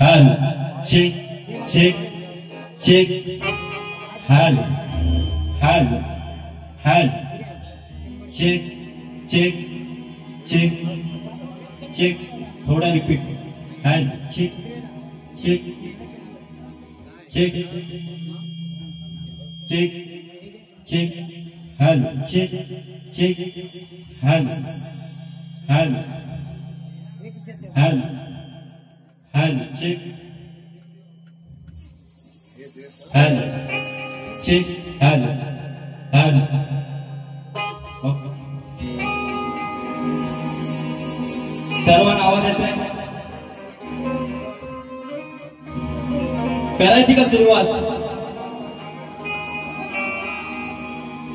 Hello, check, check, check. Hello, hello, hello. Check, check, check, check. थोड़ा repeat. Hello, check, check, check, check, check. Hello, check, check. Hello, hello, hello. Hello, check. Hello, check. Hello, hello. Okay. सर्वांना आवाज येतोय? करायची का सुरुवात?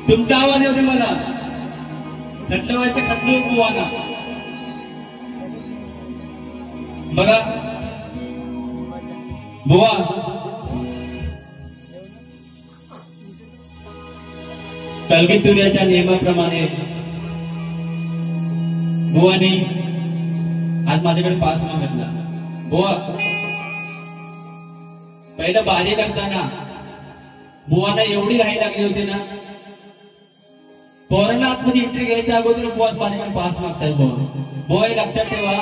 तुमचा आवाज येऊ दे मला. खटलं व्हायचं खटलं बुवाना. बघा बुवा, कलगीतुऱ्याच्या नियमाप्रमाणे बुवाने आज माझ्याकडे पास मागितला. बुवा, पहिलं बाजी करताना बुवांना एवढी घाई लागली होती ना, पोरांना आतमध्ये एंट्री घ्यायच्या अगोदर बुवा माझ्याकडे पास मागताय. बुवा हे लक्षात ठेवा,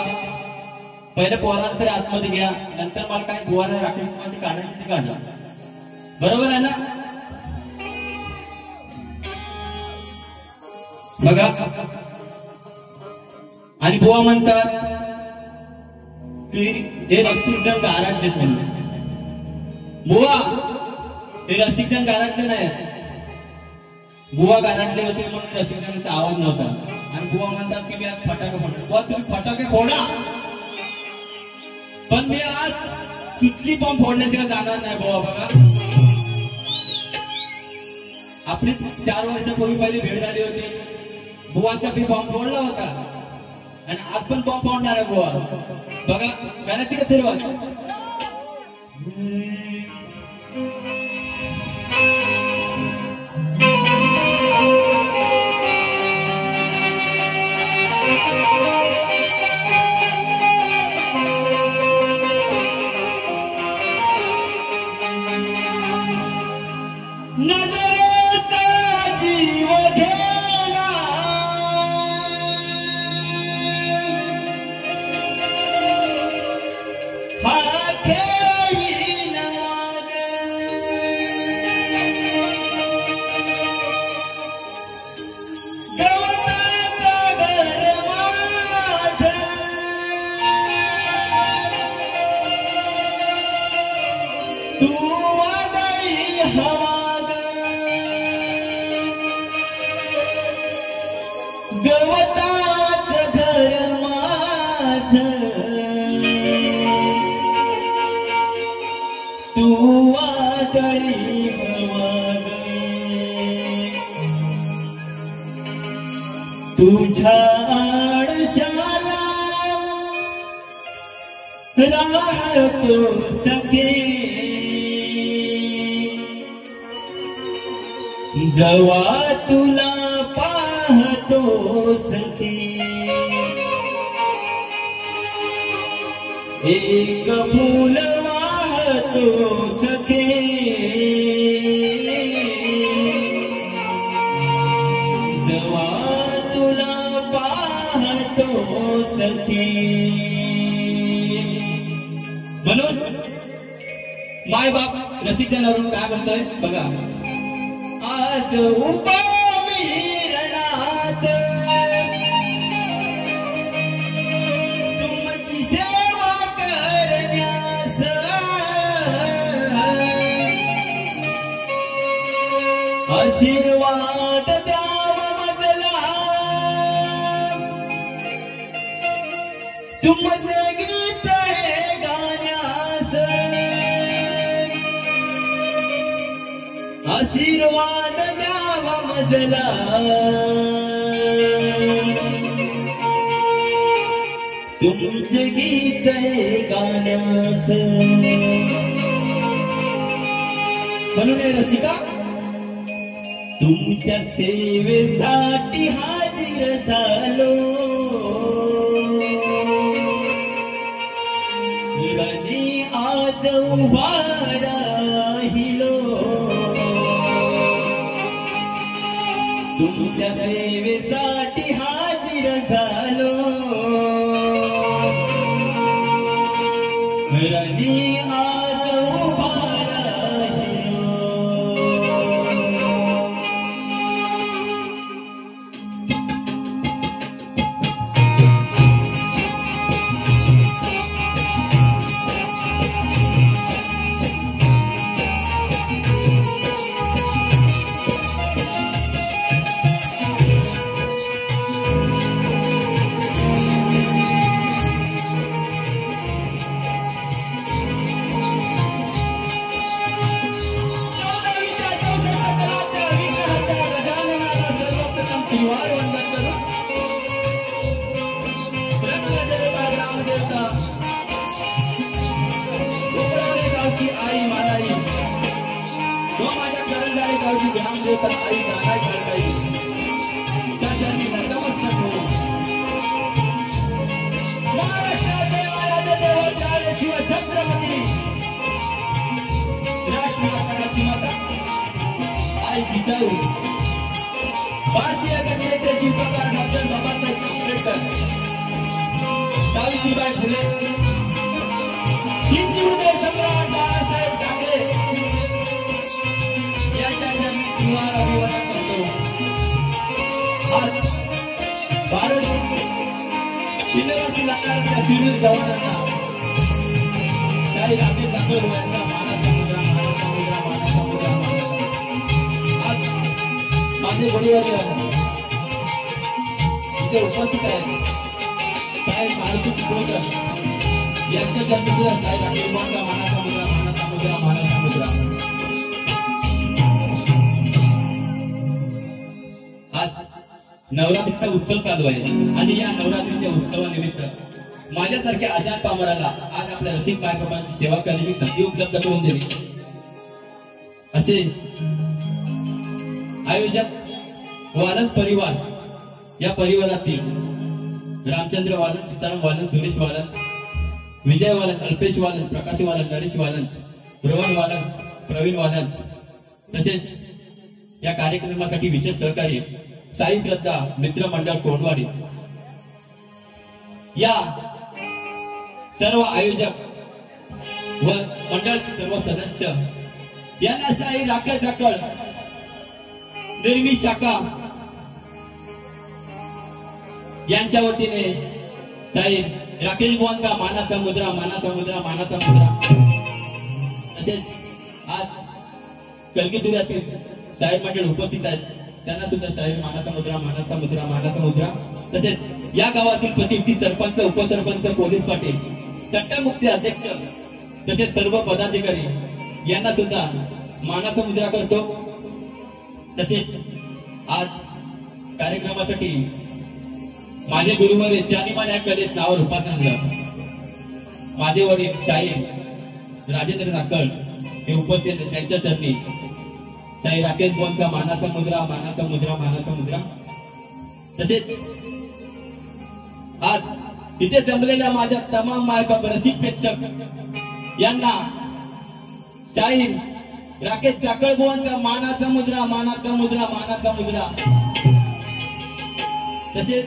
पहिले पोरांना तरी आतमध्ये घ्या, नंतर मला काय बुवाला राखी कुंकवाची काढायची ती काढला. बरोबर आहे ना? बघा, आणि बुवा म्हणतात की हे रसिकजण गारटलेत म्हणून. बुवा, हे रसिकजण गारटले नाही, बुवा गारटले होते म्हणून रसिकजणांचा आवाज नव्हता. आणि बुवा म्हणतात की मी आज फटाके फोडणार. बुवा तुम्ही फटाके फोडा, पण मी आज सुतली बॉम्ब फोडण्याशिवाय जाणार नाही. बुवा बघा, आपली 4 वर्षापूर्वी पहिली भेट झाली होती. बुवाचा बी बॉम्ब फोडला होता आणि आज पण बॉम्ब फोडणार आहे बुवा. बघा, करायची का सुरुवात? तुझ्या आडशाला राहतो सखे, जवा तुला पाहतो सखे. एक फूल वाहतो सखे, जवा तुला पाहतो सखे. म्हणून माय बाप रसिकजनावरून काय म्हणतोय बघा. आज उभा मी रणात, तुमची सेवा करण्यास, आशीर्वाद द्यावा मजला, तुमचे गीत गाण्यास, आशीर्वाद द्यावा मजला, तुमचे गीत गाण्यास. म्हणून हे रसिका तुमच्या सेवेसाठी हाजीर झालो, गणी आज उभा राहिलो, तुमच्या सेवेसाठी हाजीर झालो, गणी आज उभा राहिलो. भारतीय घटनेचे प्रकार डॉक्टर बाबासाहेब आंबेडकर, सावित्रीबाई फुले, हिंदी हृदय सम्राट बाळासाहेब ठाकरे यांच्या जन्मदिनावर अभिवादन करतो. आज भारत सीमेवरती लढणाऱ्या शूर जवानांना काही आपले दाखल व्हायचा मानाचा मुद्रा, मानाचा मुद्रा, मानाचा मुद्रा. माझे वडील इथे उपस्थित आहेत साहेब मारुती चिपळूणकर यांच्या जन्मदिवसाला साहेब आशीर्वादचा मानाचा मुद्रा, मानाचा मुद्रा, मानाचा मुद्रा. आज नवरात्रीचा उत्सव चालू आहे आणि या नवरात्रीच्या उत्सवानिमित्त माझ्यासारख्या आजाद पामराला आज आपल्या रसिक बायकोबांची सेवा करण्याची संधी उपलब्ध करून दिली. असे आयोजक वालन परिवार, या परिवारातील रामचंद्र वालन, सीताराम वालन, सुरेश वालन, विजय वालन, अल्पेश वालन, प्रकाश वालन, नरेश वालन, रोहन वालन, प्रवीण वालन, तसेच या कार्यक्रमासाठी विशेष सहकार्य साई श्रद्धा मित्र मंडळ कोंडवाडी, या सर्व आयोजक व मंडळ सर्व सदस्य यांना साई राखळ जाकळ निर्मित शाखा यांच्या वतीने साहेब राकेश बुवांचा मानाचा मुद्रा, मानाचा मुद्रा, मानाचा मुद्रा. तसेच आज कलगीतुऱ्यातील साहेब मंडळ उपस्थित आहेत, त्यांना सुद्धा साहेब मानाचा मुद्रा, मानाचा मुद्रा, मानाचा मुद्रा. तसेच या गावातील प्रतिनिधी सरपंच, उपसरपंच, पोलीस पाटील, तटमुक्ती अध्यक्ष तसेच सर्व पदाधिकारी यांना सुद्धा मानाचा मुद्रा करतो. तसेच आज कार्यक्रमासाठी माझे गुरुवर ज्यांनी माझ्या कलेत नावावर उपासना माझे वडील शाहीर राजेंद्र नाकळ हे उपस्थित त्यांच्या चरणी साई राकेश बुवांचा मानाचा मुद्रा, मानाचा मुद्रा, मानाचा मुद्रा. तसेच आज इथे जमलेल्या माझ्या तमाम मायबाप रसिक प्रेक्षक यांना साई राकेश जाकळ बुवांचा मानाचा मुद्रा, मानाचा मुद्रा, मानाचा मुद्रा. तसेच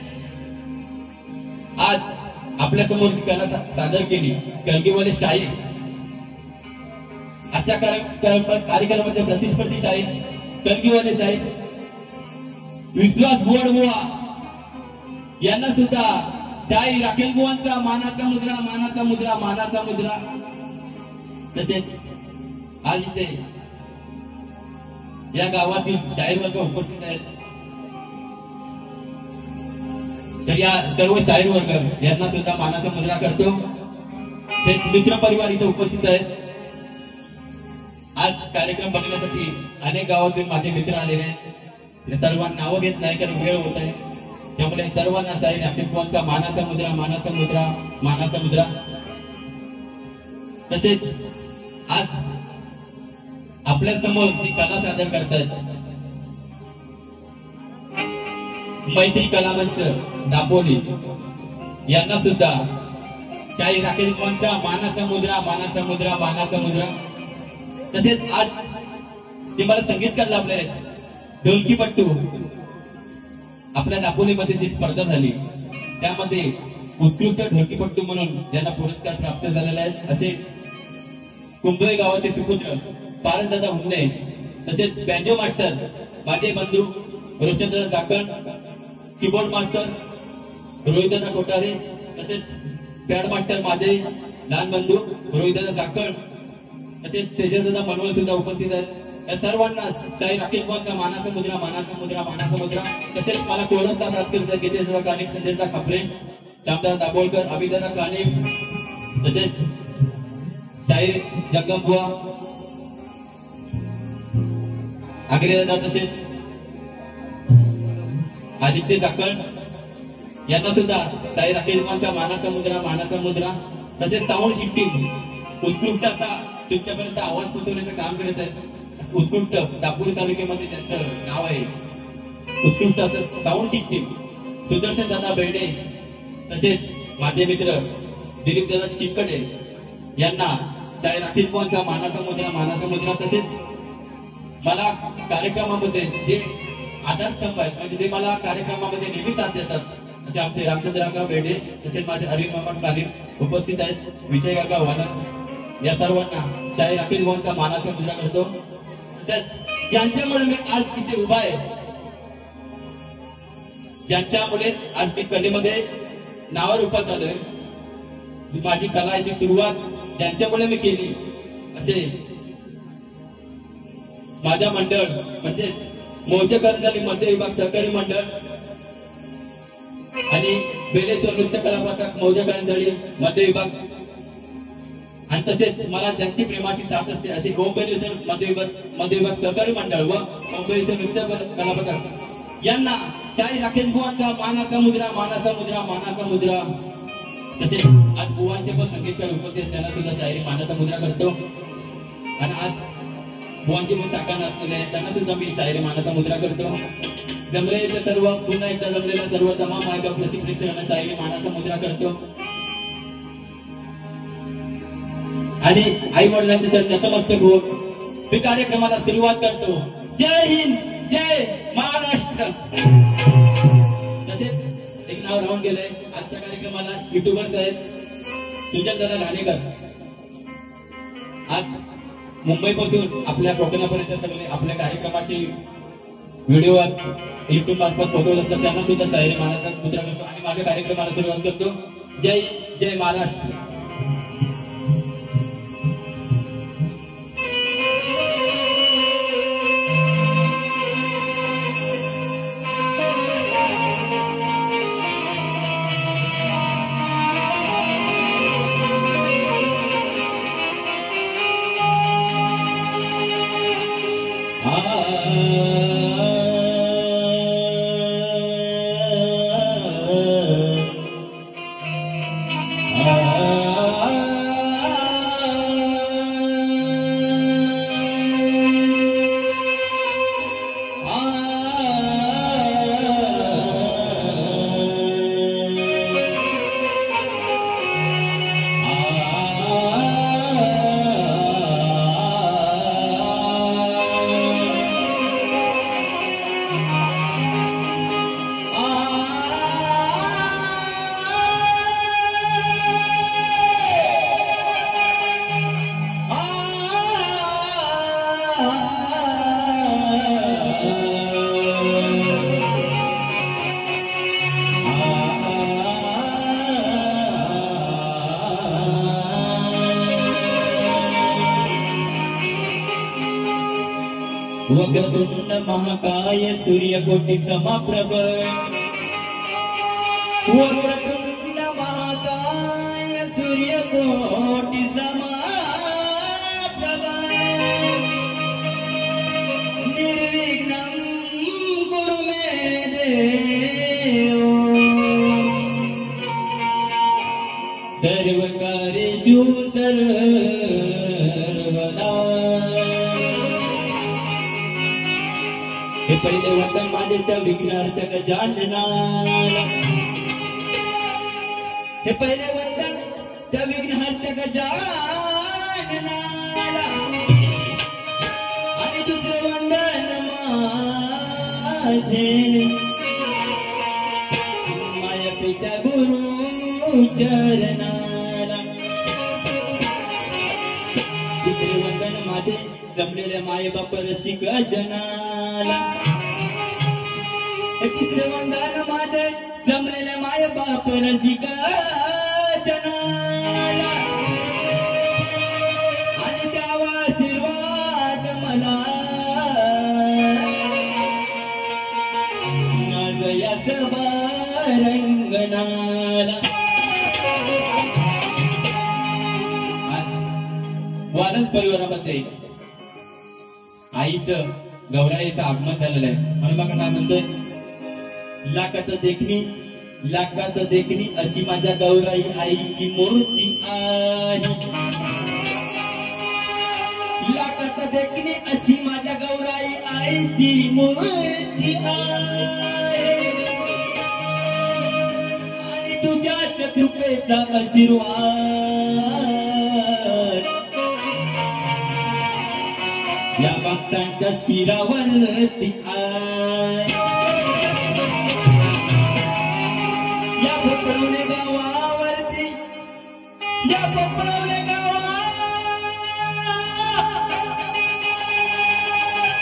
आज आपल्या समोर कला सादर केली कलगीवाले शाहीर, आजच्या कार्यक्रमाचे प्रतिस्पर्धी शाहीर कलगीवाले शाहीर विश्वास बुवा यांना सुद्धा साई राकेश बुवांचा मानाचा मुद्रा, मानाचा मुद्रा, मानाचा मुद्रा. तसेच आज इथे या गावातील शाहीर वर्ग उपस्थित आहेत, तर या सर्व शाहीर वर्ग यांना सुद्धा मानाचा मुद्रा करतो. तेच मित्र परिवार इथे उपस्थित आहेत. आज कार्यक्रम बघण्यासाठी अनेक गावातून माझे मित्र आलेले आहेत. सर्वांना नावं घेत नाही कारण वेळ होत आहे, त्यामुळे सर्वांना साई राकेश बुवांचा मानाचा मुद्रा, मानाचा मुद्रा, मानाचा मुद्रा. तसेच आज आपल्या समोर ती कला सादर करतात. मैत्री कला मंच दापोली यांना सुद्धा शाहीर राकेश बुवांचा मानाचा मुद्रा, मानाचा मुद्रा, मानाचा मुद्रा. तसेच आज जे मला संगीतकार लाभले आहेत ढोलकीपट्टू, आपल्या दापोलीमध्ये जी स्पर्धा झाली त्यामध्ये उत्कृष्ट ढोलकीपट्टू म्हणून ज्यांना पुरस्कार प्राप्त झालेले आहेत असे कुंभोई गावाचे सुपुत्र पारसदादा हुंडे, तसेच बँजो मास्टर माझे बंधू रोशनदादा काकण, कीबोर्ड मास्टर रोहितदादा कोठारे, तसेच पॅड मास्टर माझे लहान बंधू रोहितदादा काकण, तसेच तेजसदादा मनवल सुद्धा उपस्थित आहेत. या सर्वांना शाहीर राकेश बुवांचा मानाचा मुद्रा, मानाचा मुद्रा, मानाचा मुद्रा. तसेच मला कोळंबचा साथ करता गितेशदादा कानिक, संजयदादा खापरे, श्यामदादा दाभोळकर, अभिदादा कानिक, तसेच शाहीर जगदम बुवा आग्रेदादा, तसेच आदित्य काकण यांना सुद्धा शाहीर राकेश बुवांचा मानाचा मुद्रा, मानाचा मुद्रा. तसेच साऊंड शिफ्टिंग उत्कृष्ट असा तुमच्यापर्यंत आवाज पोहोचवण्याचं काम करत आहे. उत्कृष्ट दापोली तालुक्यामध्ये त्यांचं नाव आहे. उत्कृष्ट असं साऊंड शिफ्टिंग सुदर्शन दादा बेर्डे, तसेच माझे मित्र दिलीप दादा चिकटे यांना शाहीर राकेश बुवांचा मानाचा मुद्रा, मानाचा मुद्रा. तसेच मला कार्यक्रमामध्ये जे आधारस्तंभ आहेत, म्हणजे जे मला कार्यक्रमामध्ये नेहमी साथ देतात असे आमचे रामचंद्र काका बेर्डे, तसेच माझे अरविंद मामा कालिक उपस्थित आहेत, विजय काका वानर. या सर्वांना शाहीर राकेश बुवांचा मानाचा मुद्रा करतो. तसेच ज्यांच्यामुळे मी आज इथे उभा आहे, ज्यांच्यामुळे आज मी कलेमध्ये नावारूपास आलोय, माझी कलाची सुरुवात ज्यांच्यामुळे मी केली, असे माझ्या मंडळ म्हणजे मौजे कर्मचारी मध्य विभाग सहकारी मंडळ आणि बेलेश्वर नृत्य कला प्रकार मौजे कर्मचारी मध्य विभाग, आणि तसेच मला ज्यांची प्रेमाची साथ असते असे बेलेश्वर मध्य विभाग सहकारी मंडळ व बेलेश्वर नृत्य कला प्रकार यांना शाहीर राकेश बुवांचा मानाचा मुद्रा, मानाचा मुद्रा, मानाचा मुद्रा. तसेच आज बुवांचे पण संगीतकार उपस्थित त्यांना सुद्धा शाहिरी मानाचा मुद्रा करतो. आणि आज बुवांची पण साकार नाचलेले आहेत त्यांना सुद्धा मी शाहिरी मानाचा मुद्रा करतो. जमलेले सर्व पुन्हा एकदा जमलेल्या सर्व तमाम मायबाप प्रेक्षकांना शाहिरी मानाचा मुद्रा करतो. आणि आई वडिलांच्या चरणी नतमस्तक होऊन मी कार्यक्रमाला सुरुवात करतो. जय हिंद, जय महाराष्ट्र. तसेच एक नाव राहून गेलंय आजच्या कार्यक्रमाला युट्यूबर्स आहेत सुजलदादा घाणेकर. आज मुंबईपासून आपल्या कोकणापर्यंत सगळे आपल्या कार्यक्रमाचे व्हिडिओ आज युट्यूब मार्फत पोहोचवत असतात, त्यांना सुद्धा शाहिरी मानाचा मुद्रा करतो आणि माझ्या कार्यक्रमाला सुरुवात करतो. जय जय महाराष्ट्र. वक्रतुंड महाकाय सूर्यकोटि समप्रभ वक्रतुंड महाकाय सूर्यकोटि समप्रभ निर्विघ्नं कुरु मे देव सर्वकार्येषु सर्वदा हे पहिले वंदन माझे त्या विघ्नार्थ गजाननाला, हे पहिले वंदन त्या विघ्नार्थ गजाननाला, आणि दुसरे वंदन माझे माया पिता गुरु चरणाला, तिसरे वंदन माझे जमलेल्या माय बाप रसिक जनाला, तिसरे वंदन माझे जमलेल्या माय बाप रसिक जनाला, आणि द्यावा आशीर्वाद मला माझ या सभा रंगणाला. वादन परिवारामध्ये आईचं गौराईचं आगमन झालेलं आहे. म्हणून बघा काय म्हणतोय, लाखात देखणी अशी माझ्या गौराई आईची मूर्ती आहे, लाखात देखणी अशी माझ्या गौराई आईची मूर्ती आहे, आणि तुझ्याच कृपेचा आशीर्वाद या भक्तांच्या शिरावरती आहे. या पोपळवणे गावावरती, या पोपळवणे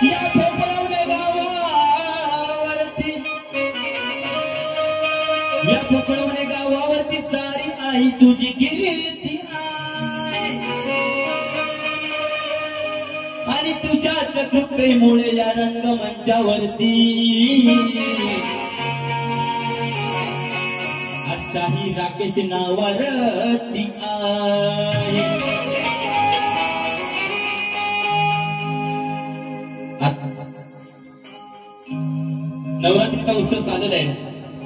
या पोपळवणे गावावरती, या पोपळवणे गावावरती सारी आई तुझी कीर्ती आहे, आणि तुझ्याच कृपेमुळे या रंगमंचावरती आजचाही राकेश नावावरती आहे. नवरात्रीचा उत्सव चाललेला आहे,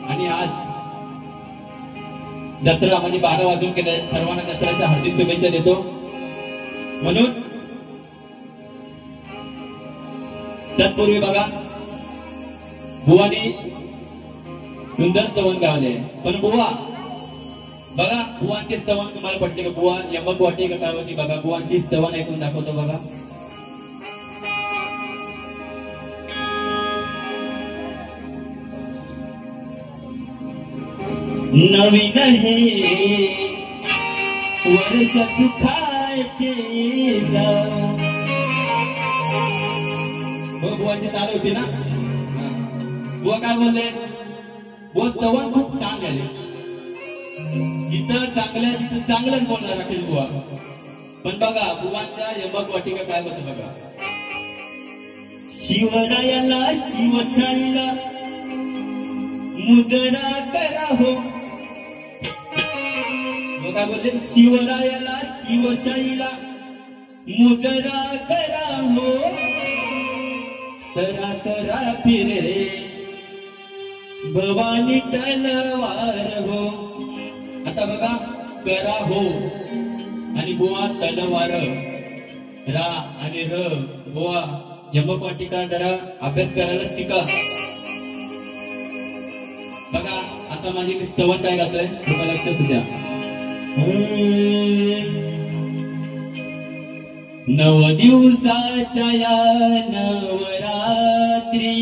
आणि आज दसरा म्हणजे 12 वाजून गेले. सर्वांना दसऱ्याच्या हार्दिक शुभेच्छा देतो. म्हणून तत्पूर्वी बघा बुवानी सुंदर स्तवन गावले, पण बुवा बघा बुवांचे स्तवन तुम्हाला पटले का? बुवा यमक वाटे का काय होती बघा, बुवांची स्तवन ऐकून दाखवतो बघा. नवीन हे वर्ष सुखाचे बुवाची चालू होती ना. बुवा काय बोलले, बुवा स्तवन खूप छान झाले, जिथं चांगलं तिथं चांगलंच बोलणार राखेल बुवा. पण बघा बुवांच्या यमक वाटिका काय होतं बघा. शिवरायाला शिवछाईला मुजरा करा हो, काय बोलले, शिवरायाला शिवशाहीला मुजरा करा हो, तरा तरा फिरे भवानी तलवार हो. आता बघा करा हो आणि बुवा तलवार, रा आणि र बुवा यमक वाटिका जरा अभ्यास करायला शिका. बघा आता माझी स्तवन काय घातलंय तुम्हाला लक्षात द्या. नव दिवसाच्या या नवरात्री,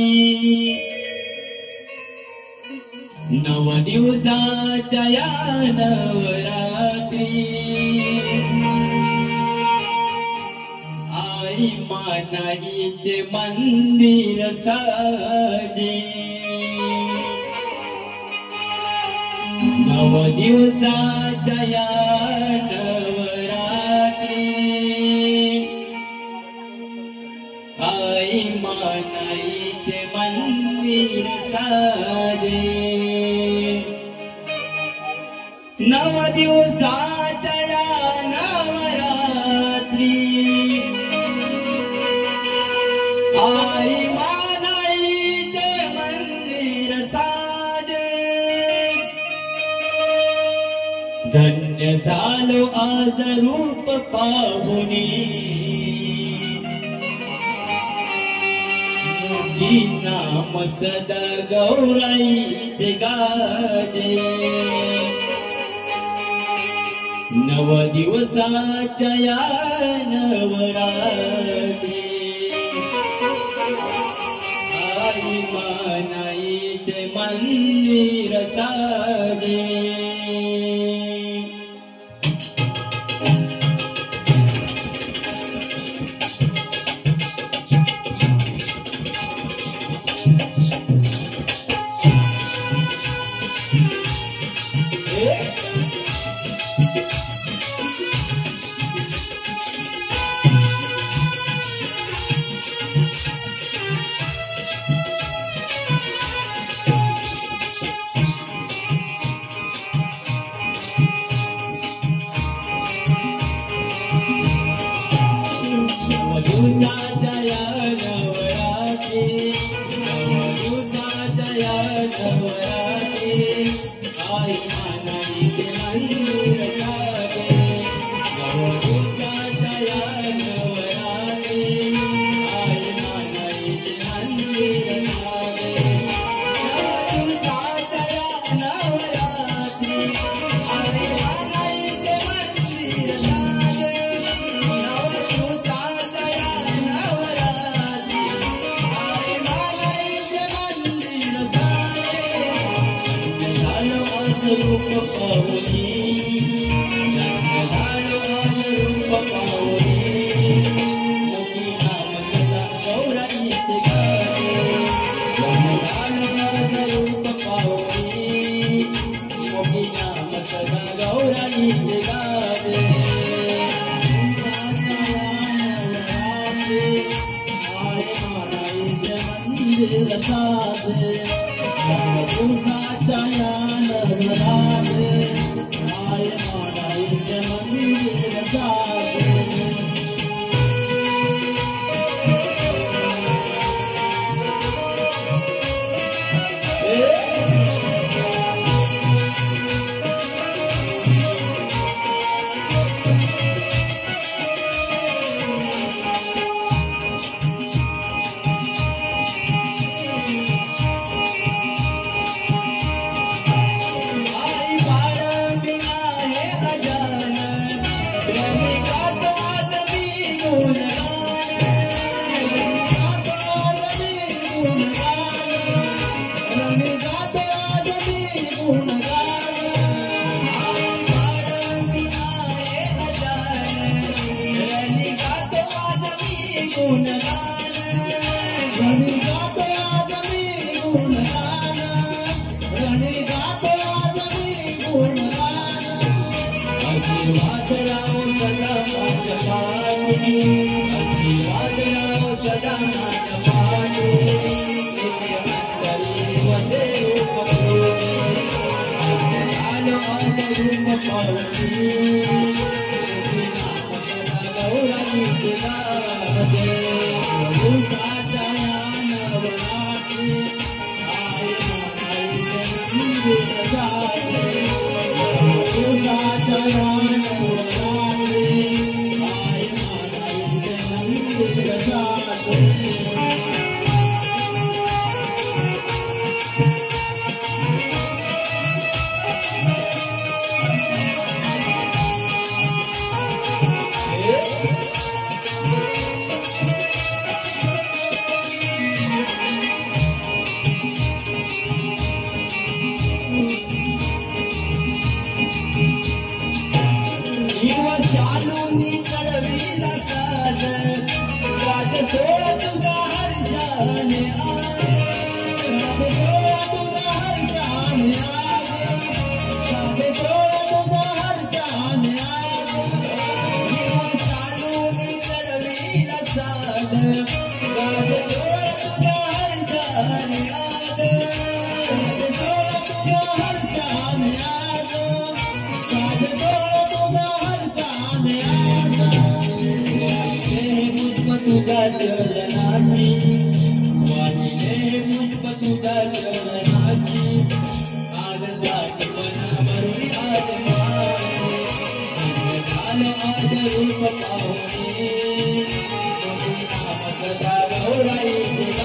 नव दिवसाच्या या नवरात्री, आई मानाईचे मंदिर साजे. नव दिवसाच्या या नवरात्री, आई मानाईचे मंदिर साजे. नव दिवसाच्या या नवरात्री, आई मानाईचे मंदिर साजे. धन्य झालो आज रूप पाहुनी, नाम सदा गौराईचे गाजे नव दिवसाच्या या नवरात्री आई मानाईचे मंदिर साजे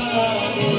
Bye.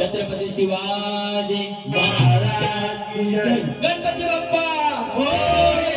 छत्रपती शिवाजी महाराज की जय. गणपती बाप्पा मोरया.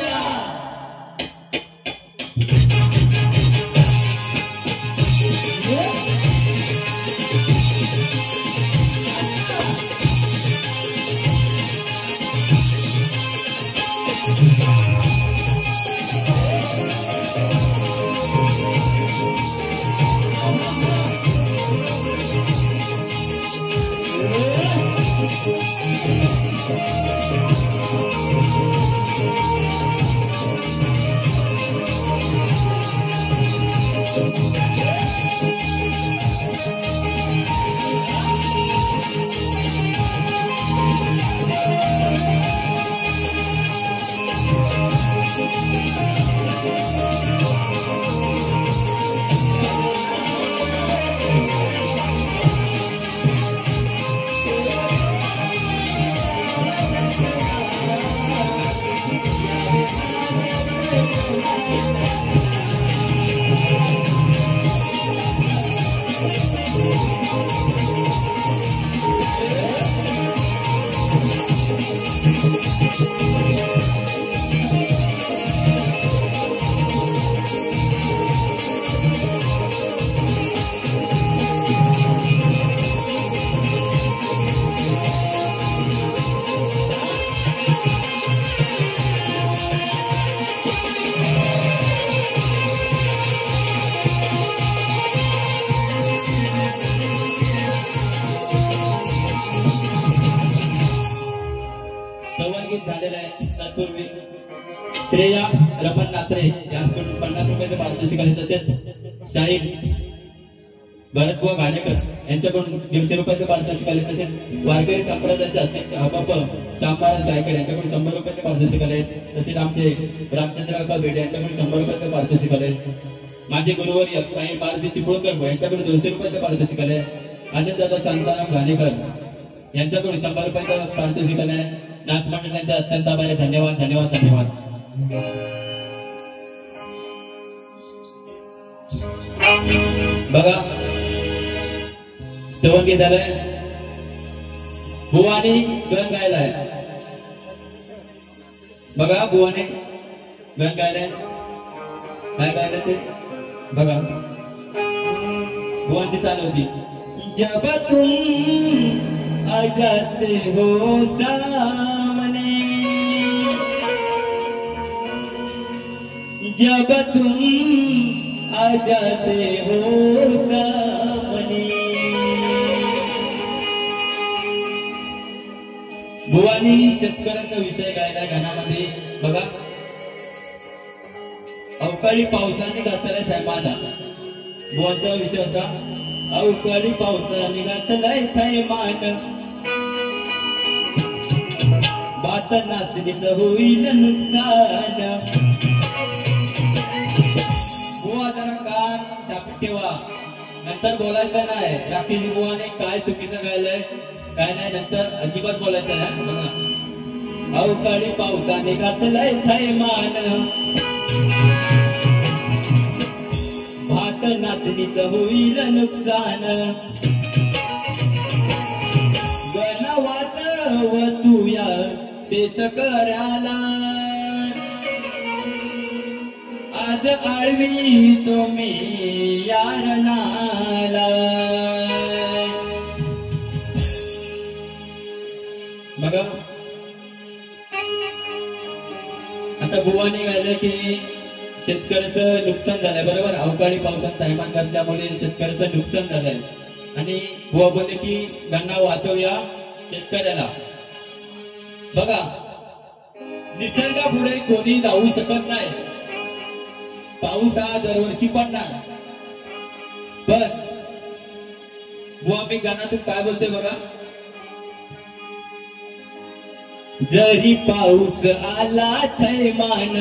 संवादगीत झालेलं आहे. तत्पूर्वी श्रेया रमण नाचरे यांच्याकडून 50 रुपयाचे पारितोषिक आले. तसेच शाहीर भरतबुवा घाणेकर यांच्याकडून 150 रुपयाचे पारितोषिक आले. तसेच वारकरी संप्रदायाचे अध्यक्ष हबाप श्यामराज गायकर यांच्याकडून 100 रुपयाचे पारितोषिक आले. तसेच आमचे रामचंद्र काका बेडे यांच्याकडून 100 रुपयाचे पारितोषिक आले. माझे गुरुवर्य साई मारुती चिपळूणकर यांच्याकडून 200 रुपयाचे पारितोषिक आले. आनंददादा शांताराम घाणेकर यांच्याकडून 100 रुपयाचे पारितोषिक आले. नाथ मंडळांचे अत्यंत आभारी. धन्यवाद धन्यवाद धन्यवाद. बघा स्तवनगीत झालंय. बुवानी गण गायलाय. बघा बुवाने गण गायलाय. काय गायलं ते बघा. बुवांची चाल होती. जब तुम आ जाते हो सामने, जब तुम आ जाते हो सामने. बुवानी शेतकऱ्यांचा विषय गायला गाण्यामध्ये. बघा अवकाळी पावसाने घातलाय थैमान. बुवांचा विषय होता अवकाळी पावसाने घातलाय थैमान, बात नाचणीचं होईल नुकसान. बुवा जरा कान सापीत ठेवा, नंतर बोलायचं नाही. राखीजी बुवाने काय चुकीचं गायलंय काय नाही नंतर अजिबात बोलायचं नाही. बघा अवकाळी पावसाने घातलाय थैमान, भात नाचणीचं होईल नुकसान. गणवात व तुया शेतकऱ्याला, आज आळवी तुम्ही यारणाला. बघा आता बुवानी गायलं की शेतकऱ्याचं नुकसान झालंय. बरोबर अवकाळी पावसात थैमान घातल्यामुळे शेतकऱ्याचं नुकसान झालंय. आणि बुवा बोलले की गंगा वाचवूया शेतकऱ्याला. बघा निसर्गापुढे कोणी जाऊ शकत नाही. पाऊस हा दरवर्षी पडणार. पण बुवा मी गाण्यातून काय बोलते बघा. जरी पाऊस आला थैमान,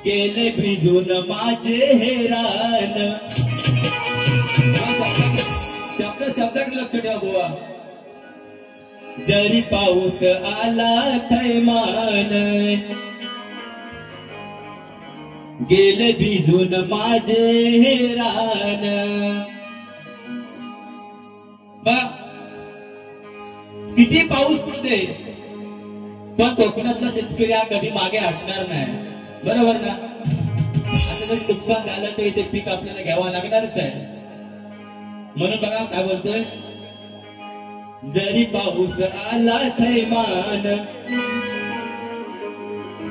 गेले भिजून माझे हेरान. शब्दाकडे लक्ष ठेवा बुवा. जरी पाऊस आला थैमान, गेले भिजून माझे हेरान. बा किती पाऊस पडते पण कोकणातला शेतकरी हा कधी मागे हटणार नाही. बरोबर ना. आता जर नुकसान झालं तर इथे पीक आपल्याला घ्यावं लागणारच आहे. म्हणून बघा काय बोलतोय. जरी पाऊस आला थैमान,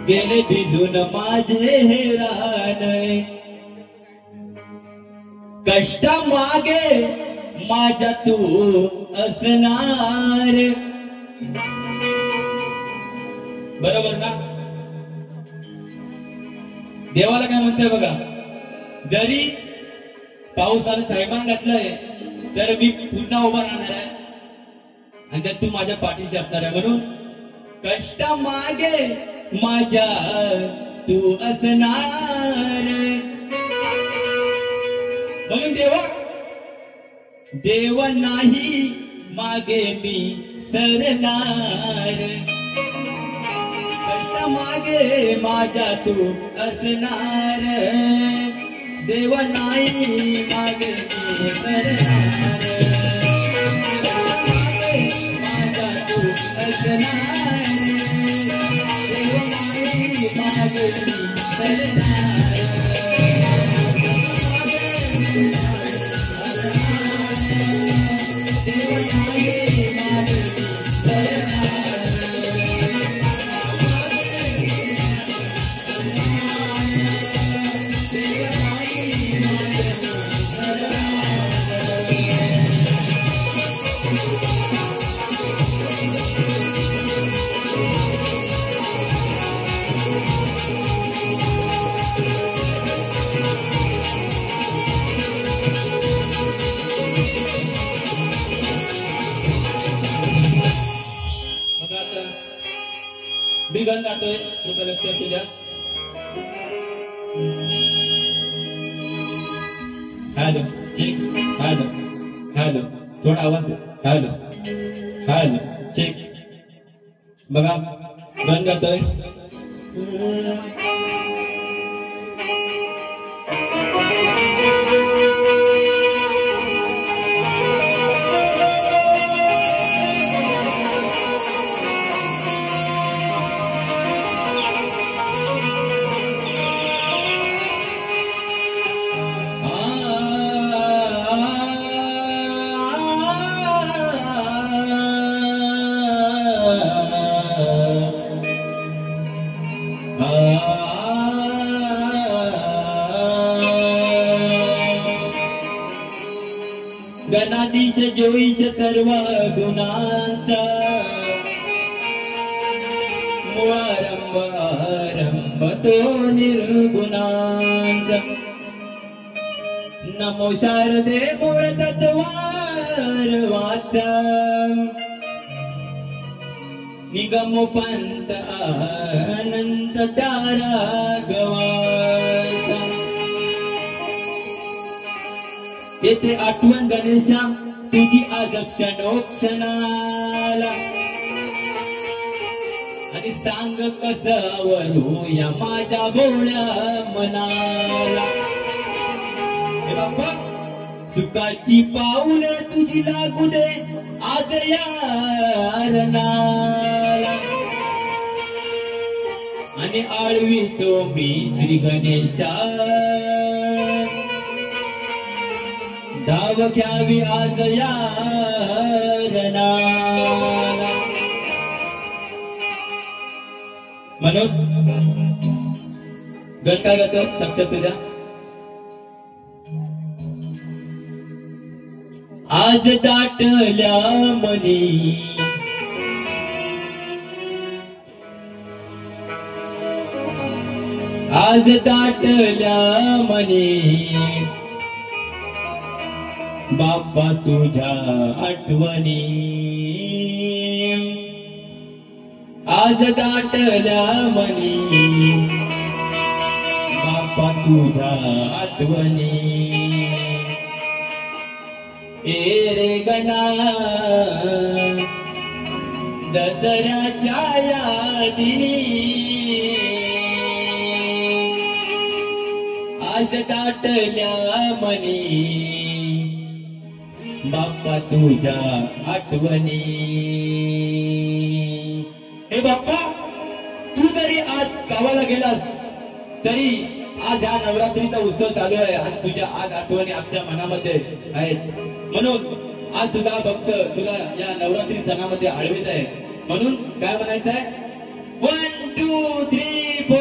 गेले भिजून माझे हेरान. कष्ट मागे माझ्या तू असणार. बरोबर ना. देवाला काय म्हणतोय बघा. जरी पावसाने थैमान घातलंय तर मी पुन्हा उभा राहणार आहे आणि त्यात तू माझ्या पाठीशी असणार आहे. म्हणून कष्ट मागे माझ्या तू असणार. म्हणून देव नाही मागे मी सरणार. कष्ट मागे माझ्या तू असणार. देव नाही मागे मी सरणार. माझ्या तू असणार. देव नाही मागे मी सरणार. मी गाणं गातोय तुझं लक्षात तुझ्या हॅलो चेक हॅलो हॅलो थोडा आवाज हॅलो हॅलो चेक बघा गाणं गातोय गणाधीश जोईश सर्व गुणांचा मुळारंभ आरंभ तो निर्गुणांचा नमो शारदे मूळ तत्वार वाचा निगम पंत अनंत तारा गवाचा येथे आठवण गणेशा तुझी आज क्षणोक्षणाला आणि सांग कसं वळूया माझ्या भोळ्या मनाला हे बाप्पा सुखाची पाऊल तुझी लागू दे आज या रणाला आणि आळवी तो मी श्री गणेशा धाव घ्यावी आज या रणाला मनोज गण काय गातो लक्षात तुझ्या आज दाटल्या मनी आज दाटल्या मनी बाप्पा तुझ्या आठवणी आज दाटल्या मनी बाप्पा तुझ्या आठवणी ए रे गणा दसऱ्याच्या या दिनी आज दाटल्या मनी बाप्पा तुझ्या आठवणी हे बाप्पा तू जरी आज गावाला गेलास तरी आज हा नवरात्रीचा उत्सव चालू आहे आणि तुझ्या आज आठवणी आमच्या मनामध्ये आहेत म्हणून आज तुझा भक्त तुला या नवरात्री सणामध्ये आळवीत आहे म्हणून काय म्हणायचं आहे 1 2 3 4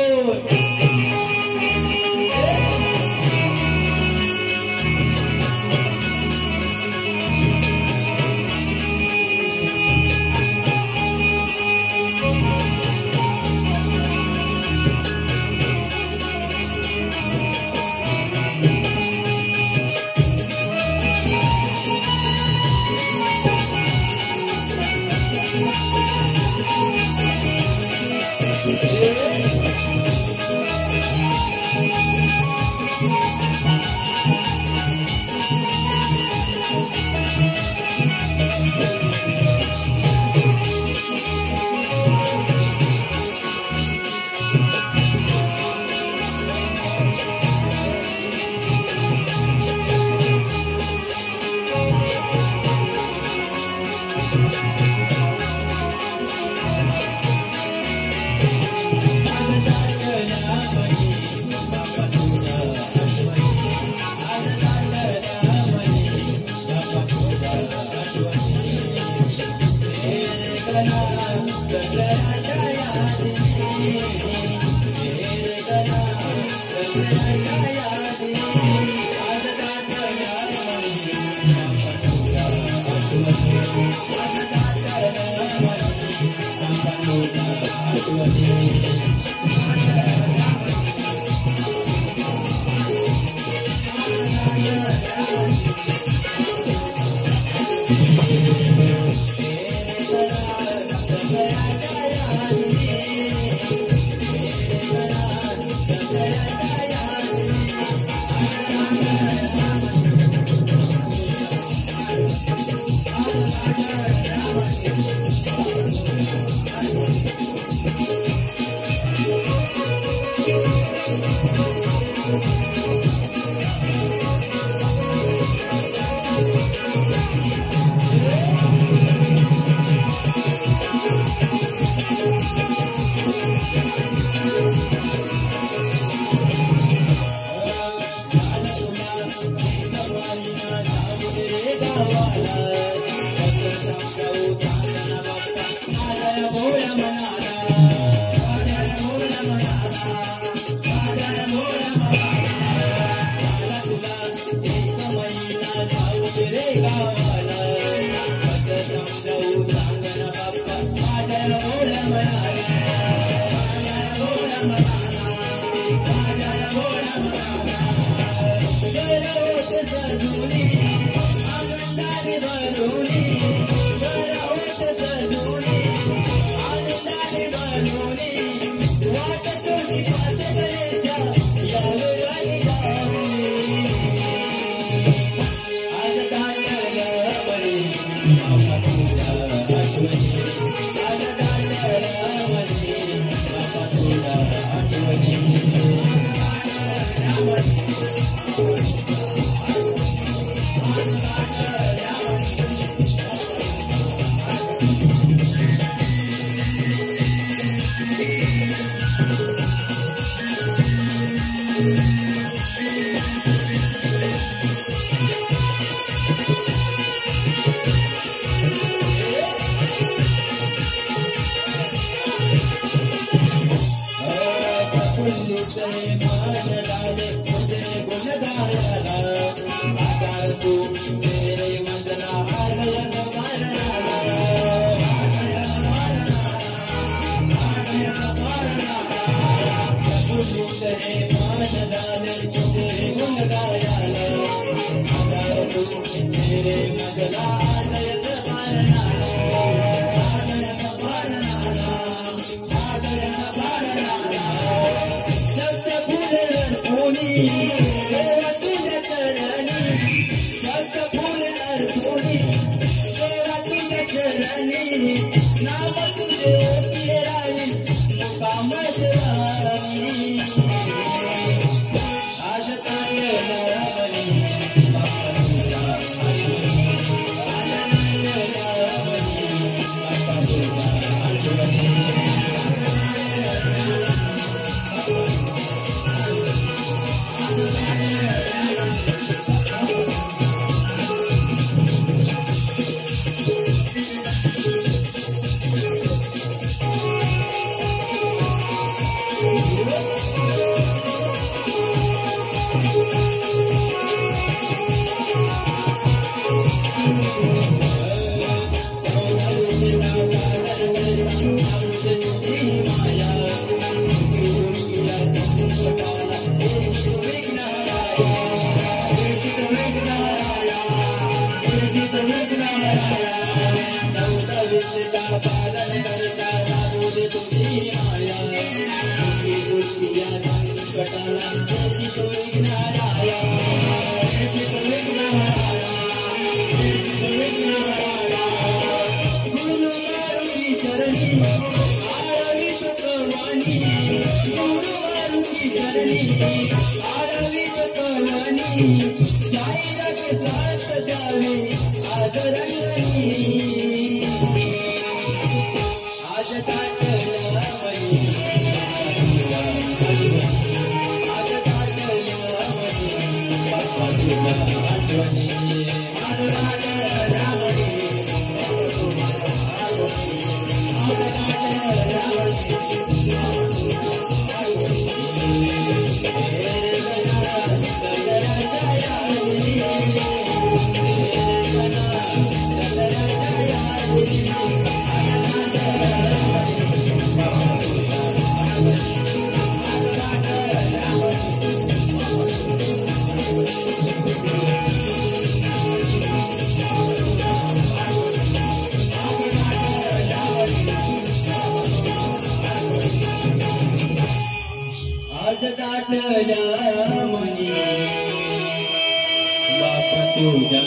तुझ्या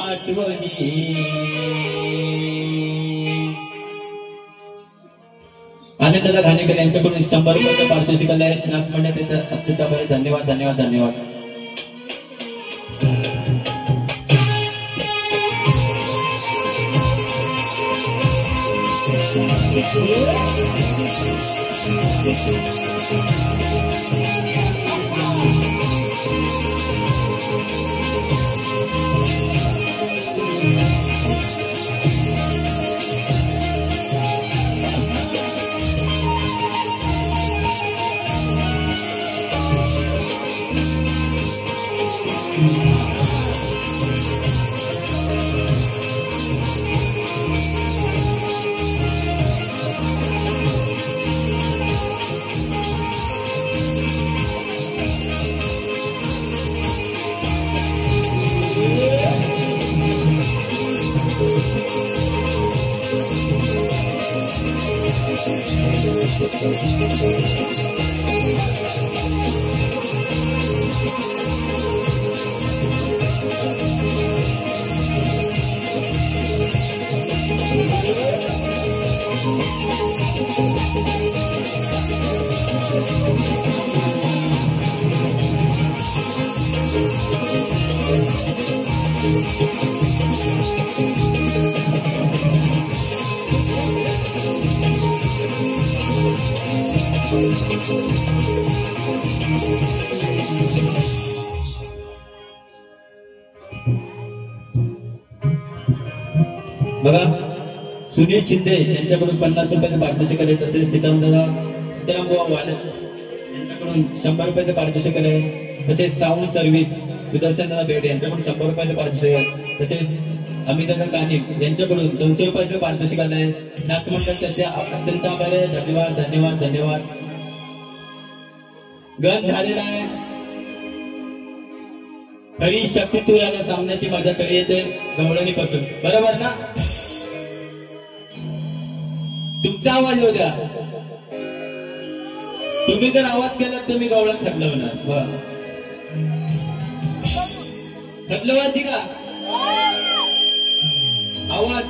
आठवणी आनंददा घाणेकर यांच्याकडून 100 रुपयाचं पारितोषिक आलं आहे. नाच म्हणण्यात अत्यंत धन्यवाद धन्यवाद धन्यवाद. बघा सुनील शिंदे यांच्याकडून 50 रुपयाचं पारितोषिक आले. तसेच सीताराम बुवा वालत यांच्याकडून 100 रुपयाचं पारितोषिक आले. तसेच साऊंड सर्व्हिस सुदर्शन बेड यांच्याकडून 100 रुपयाचं पारितोषिक आहे. तसेच अमिताभ कानिक यांच्याकडून 200 रुपयाचं पारितोषिक आलं आहे. नाच मंडळ त्याचे अत्यंत आभार आहे. धन्यवाद धन्यवाद धन्यवाद. गण झालेला आहे. खरी शक्ती तुला सामन्याची मजा करी येते गवळणीपासून. बरोबर ना? तुमचा आवाज येऊ द्या. तुम्ही जर आवाज केला तर मी गवळण ठरलवणार. ठरलवायची का आवाज?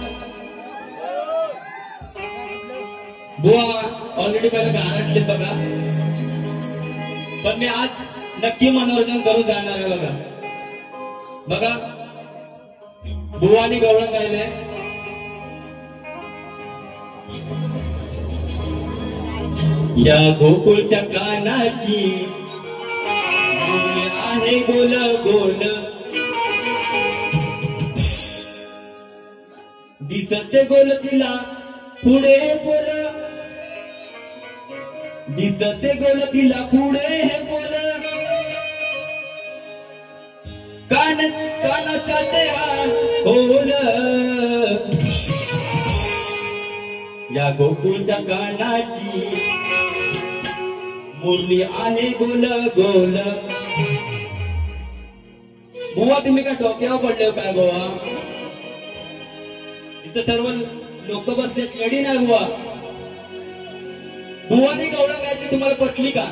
बुवा ऑलरेडी पहिले गारटले बघा. पण मी आज नक्की मनोरंजन करू जाणार आहे. बघा बघा बुवानी गवळण गायले. या गोकुळच्या कानाची आहे गोल गोल दिसते गोल तिला पुढे बोल. दिसते गोल तिला पुढे हे बोल. कानाचा बोल. या गोकुळच्या कानाची मुरली आहे गोल गोल. बुवा तुम्ही काय डोक्यावर पडले काय बुवा? इथं सर्व लोक बसले येडी नाही बुवा. बुवानी गवळण गायची तुम्हाला पटली का?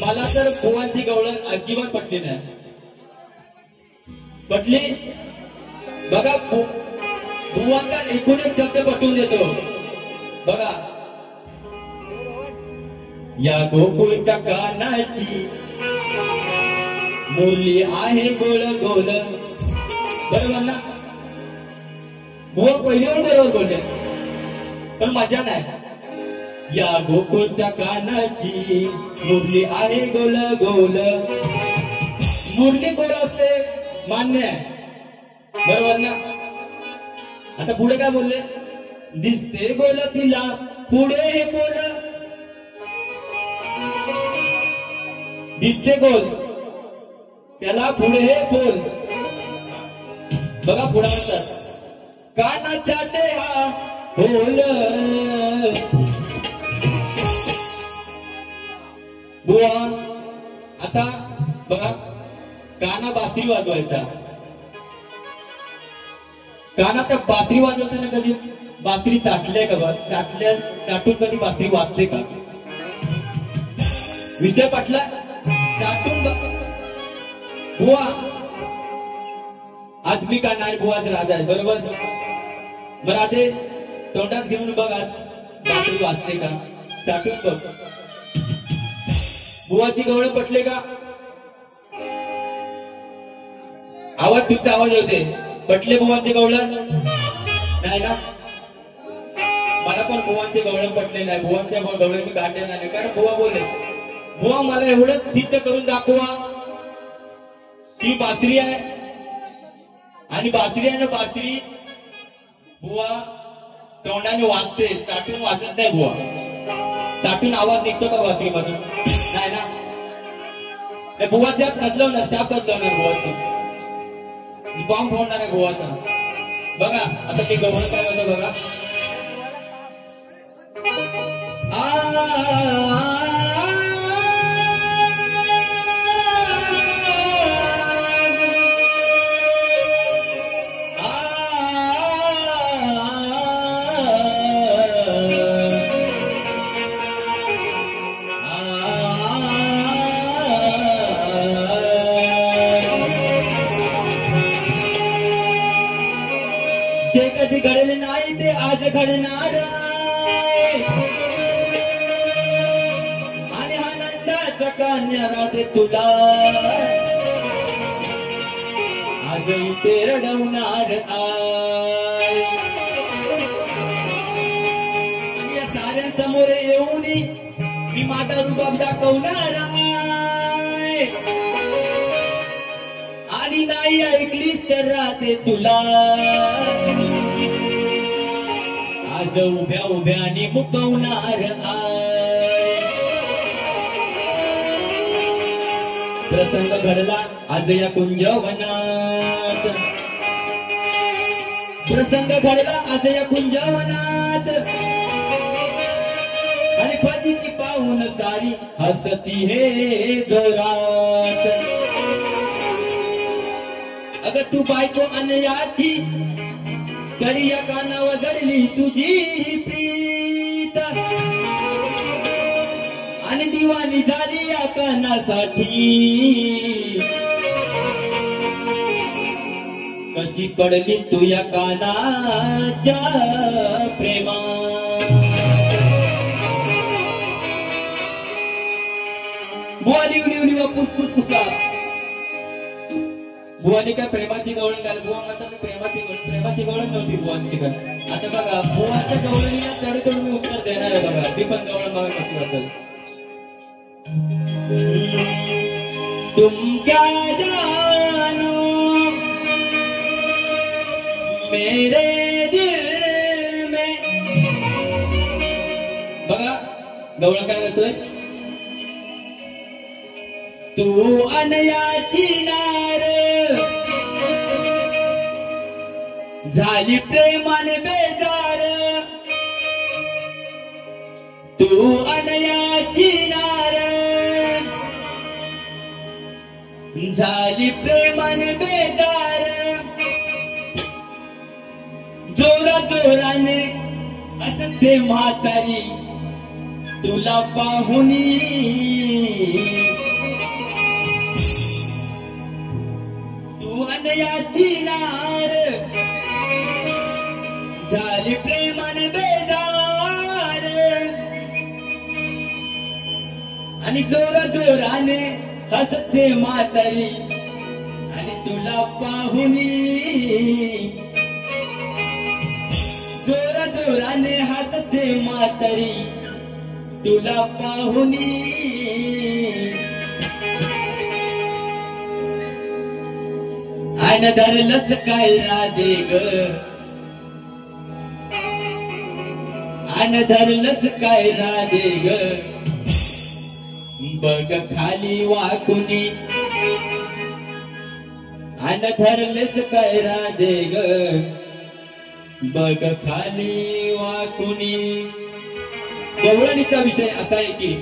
मला तर बुवांची गवळण अजिबात पटली नाही. पटली? बघा बुवांचा एकूण एक शब्द पटवून देतो. बघा या गोकुळच्या कानाची मुरली आहे गोल गोल. बरोबर ना? बुवा पहिल्यावर बरोबर बोलले पण मजा नाही. या गोकुळच्या कानाची मुरली आहे गोल गोल. मुरली गोल असते मान्य आहे. बरोबर ना? आता पुढे काय बोलले? दिसते गोल तिला पुढे हे बोल. दिसते गोल त्याला पुढे हे बोल. बघा पुढे म्हणतात कानाच्या टेहा बोल. बुवा आता बघा काना बासरी वाजवायचा. कानात बासरी वाजवताना कधी बासरी चाटले का? चाटून कधी बासरी वाजते का? विषय पटला. चाटून बुवा आज मी का नाही बुवाच राजा आहे. बरोबर? मग राधे तोंडात घेऊन बघ आज बासरी वाजते का चाटून बघ. बुवाची गवळण पटले का? आवाज तुमचा आवाज होते. पटले बुवांचे गवळण? नाही ना. मला पण बुवांचे गवळण पटले नाही. बुवांच्या गवळण मी काढले नाही. कारण बुवा बोले बुवा मला एवढंच सिद्ध करून दाखवा ती बासरी आहे आणि बासरी आहे ना बासरी बुवा तोंडाने वाजते चाटून वाजत नाही. बुवा चाटून आवाज निघतो का बासरी मधून? नाही ना. बुवाच्या कदलवणार शाप कदलवणार बुवाची बॉम्ब फोडणार आहे बुवाचा. बघा आता ते गवळण काय होतं बघा. जे कधी घडले नाही ते आज घडणार आणि आनंदाचा कन्या राहते तुला आज इथे रडवणार आहे. या साऱ्यांसमोर येऊन मी माझा रुबाब दाखवणार आहे आणि नाही ऐकलीस तर राहते तुला आज उभ्या उभ्याने मुकवणार आहे. प्रसंग घडला आज या कुंजवनात. प्रसंग घडला आज या कुंजवनात आणि फजिती पाहून सारी हसती हे जोरात. अगं तू बायको अनयाची तरी या कानावर जडली तुझी प्रीत आणि दिवाणी झाली या कानासाठी. कशी पडली तू या कानाच्या प्रेमा. बुवा लिवली उली वा पुसपुसा. बुवाने काय प्रेमाची गवळण घाल. बुवा म्हणतात प्रेमाची गवळण नव्हती बुवांची काय. आता बघा बुवाच्या गवळणीला चढ मी उत्तर देणार आहे. बघा मी पण गवळण बघा कशी वाटत. तुम क्या जानो मेरे दिल में. बघा गवळण काय करतोय. तू अनयाची नार झाली प्रेमाने बेजार. तू अनयाची नार झाली प्रेमाने बेजार. जोरा जोराने हसते म्हातारी तुला पाहुनी. तू अनयाची नार झाली प्रेमाने बेजार आणि जोरा जोराने हसते म्हातारी आणि तुला पाहुनी. जोरा जोराने हसते म्हातारी तुला पाहुनी. आन धरलंच काय राधे ग. आन धरलंच काय राधे ग. बघ खाली वाकुनी. आन धरलंच काय राधे ग. बघ खाली वाकुनी. गवळणीचा विषय असा आहे की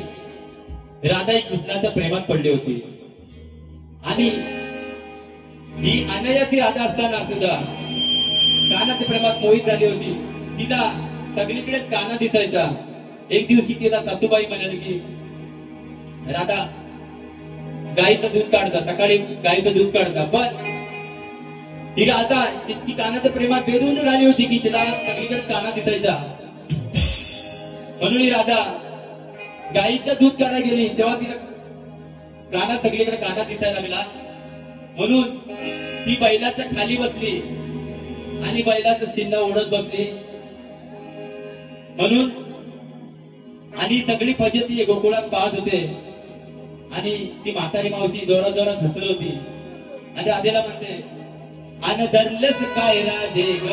राधा ही कृष्णाच्या प्रेमात पडली होती आणि ही अनयाची राधा असताना सुद्धा कानाच्या प्रेमात मोहित झाली होती. तिला सगळीकडेच काना दिसायचा. एक दिवशी तिला सासूबाई म्हणाली की राधा गाईचं दूध काढता. सकाळी गाईचं दूध काढता. पण ही राधा इतकी कानाच्या प्रेमात बेधुंद झाली होती की तिला सगळीकडे काना दिसायचा. म्हणून ही राधा गाईचं दूध काढायला गेली तेव्हा तिला काना सगळीकडे काना दिसायला लागला. म्हणून ती बैलाच्या खाली बसली आणि बैलाचं शिंद ओढत बसली. म्हणून आणि सगळी फजिती गोकुळात पाहत होते आणि ती म्हातारी मावशी जोरात जोरात हसत होती आणि राधेला म्हणते, आन धरलंच काय राधे ग.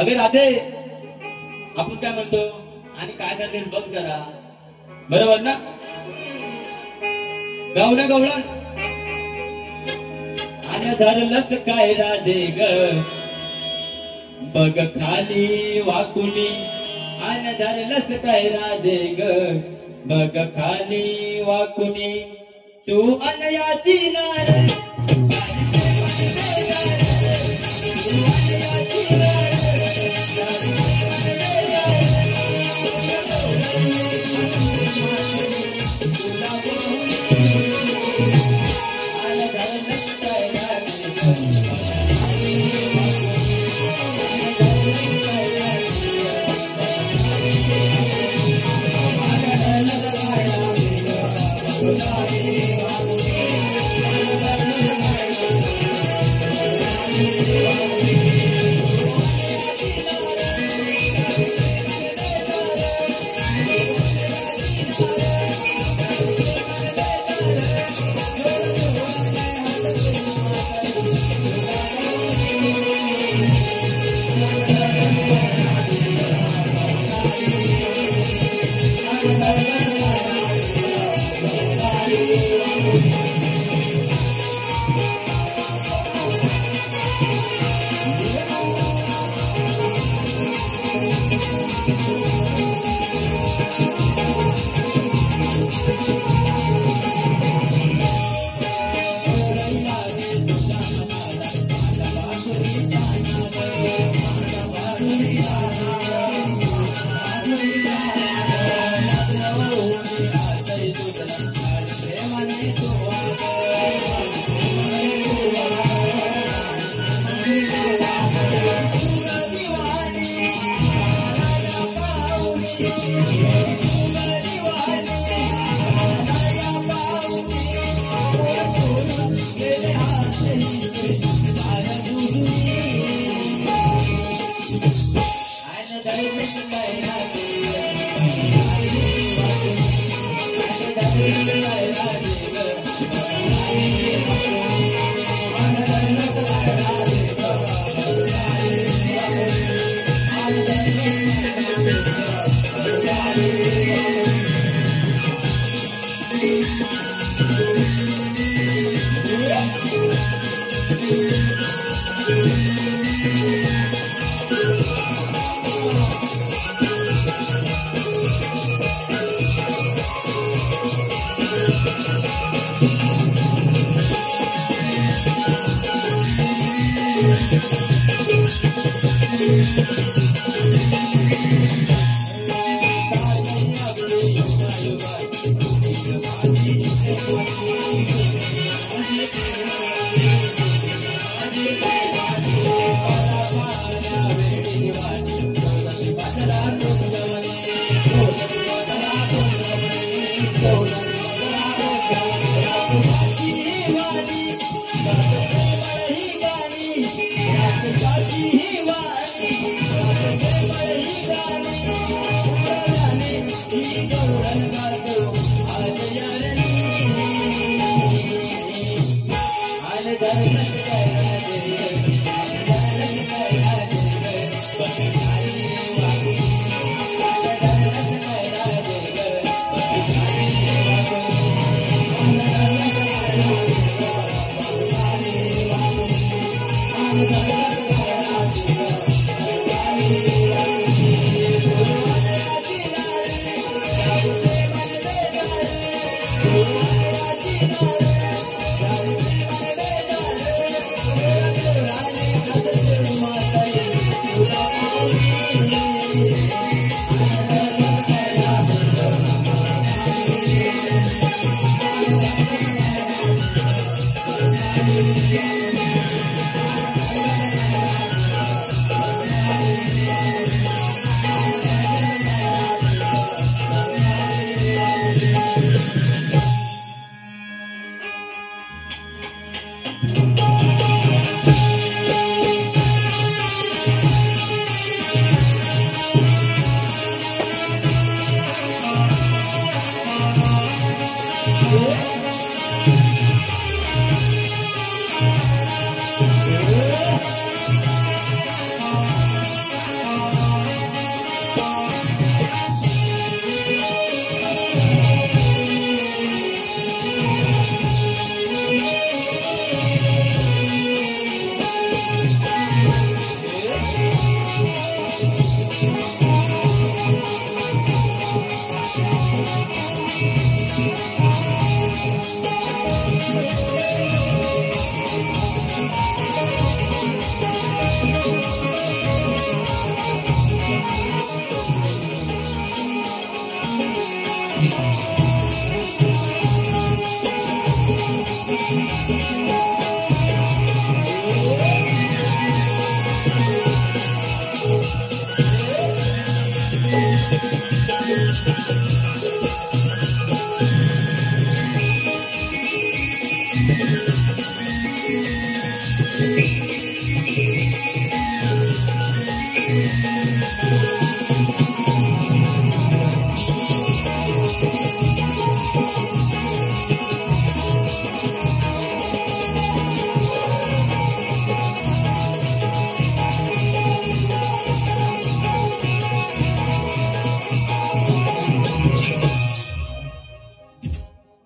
अगे राधे, आपण काय म्हणतो आणि काय करते बघ करा, बरोबर ना? गावना गवळण आन धरलंच काय राधे ग, बघ खाली वाकुनी. आन धरलंच काय राधे ग, बघ खाली वाकुनी. तू अनयाची नार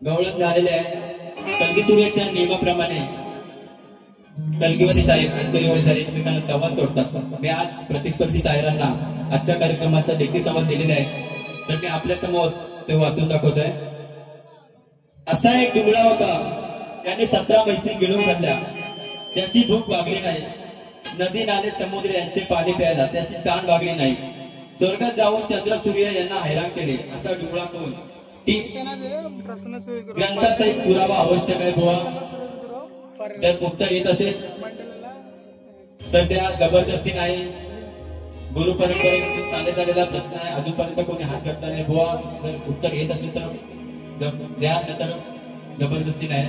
गवळण झालेले आहे. कलगीतुऱ्याच्या नियमाप्रमाणे कलगीवाली साहेब अंतरीवाली साहेब एकमेकांना संवाद सोडतात. मी आज प्रतिस्पर्धी साहेबांना आजच्या कार्यक्रमाचा देखील संवाद दिलेला आहे, तर मी आपल्या समोर ते वाचून दाखवतोय. असा एक डुंगळा होता, त्याने 17 म्हशी गिळून खाल्ल्या, त्याची भूक भागली नाही. नदी नाले समुद्र यांचे पाणी प्यायला त्याची ताण भागली नाही. स्वर्गात जाऊन चंद्र सूर्य यांना हैराण केले. असा डुंगळा कोण? ग्रंथासहित पुरावा आवश्यक आहे बुवा. जर उत्तर येत असेल तर त्या जबरदस्ती नाही. गुरु परंपरेतून चालत आलेला प्रश्न आहे, अजूनपर्यंत कोणी हात करता नाही बुवा. जर उत्तर येत असेल तर द्या, तर जबरदस्ती नाही.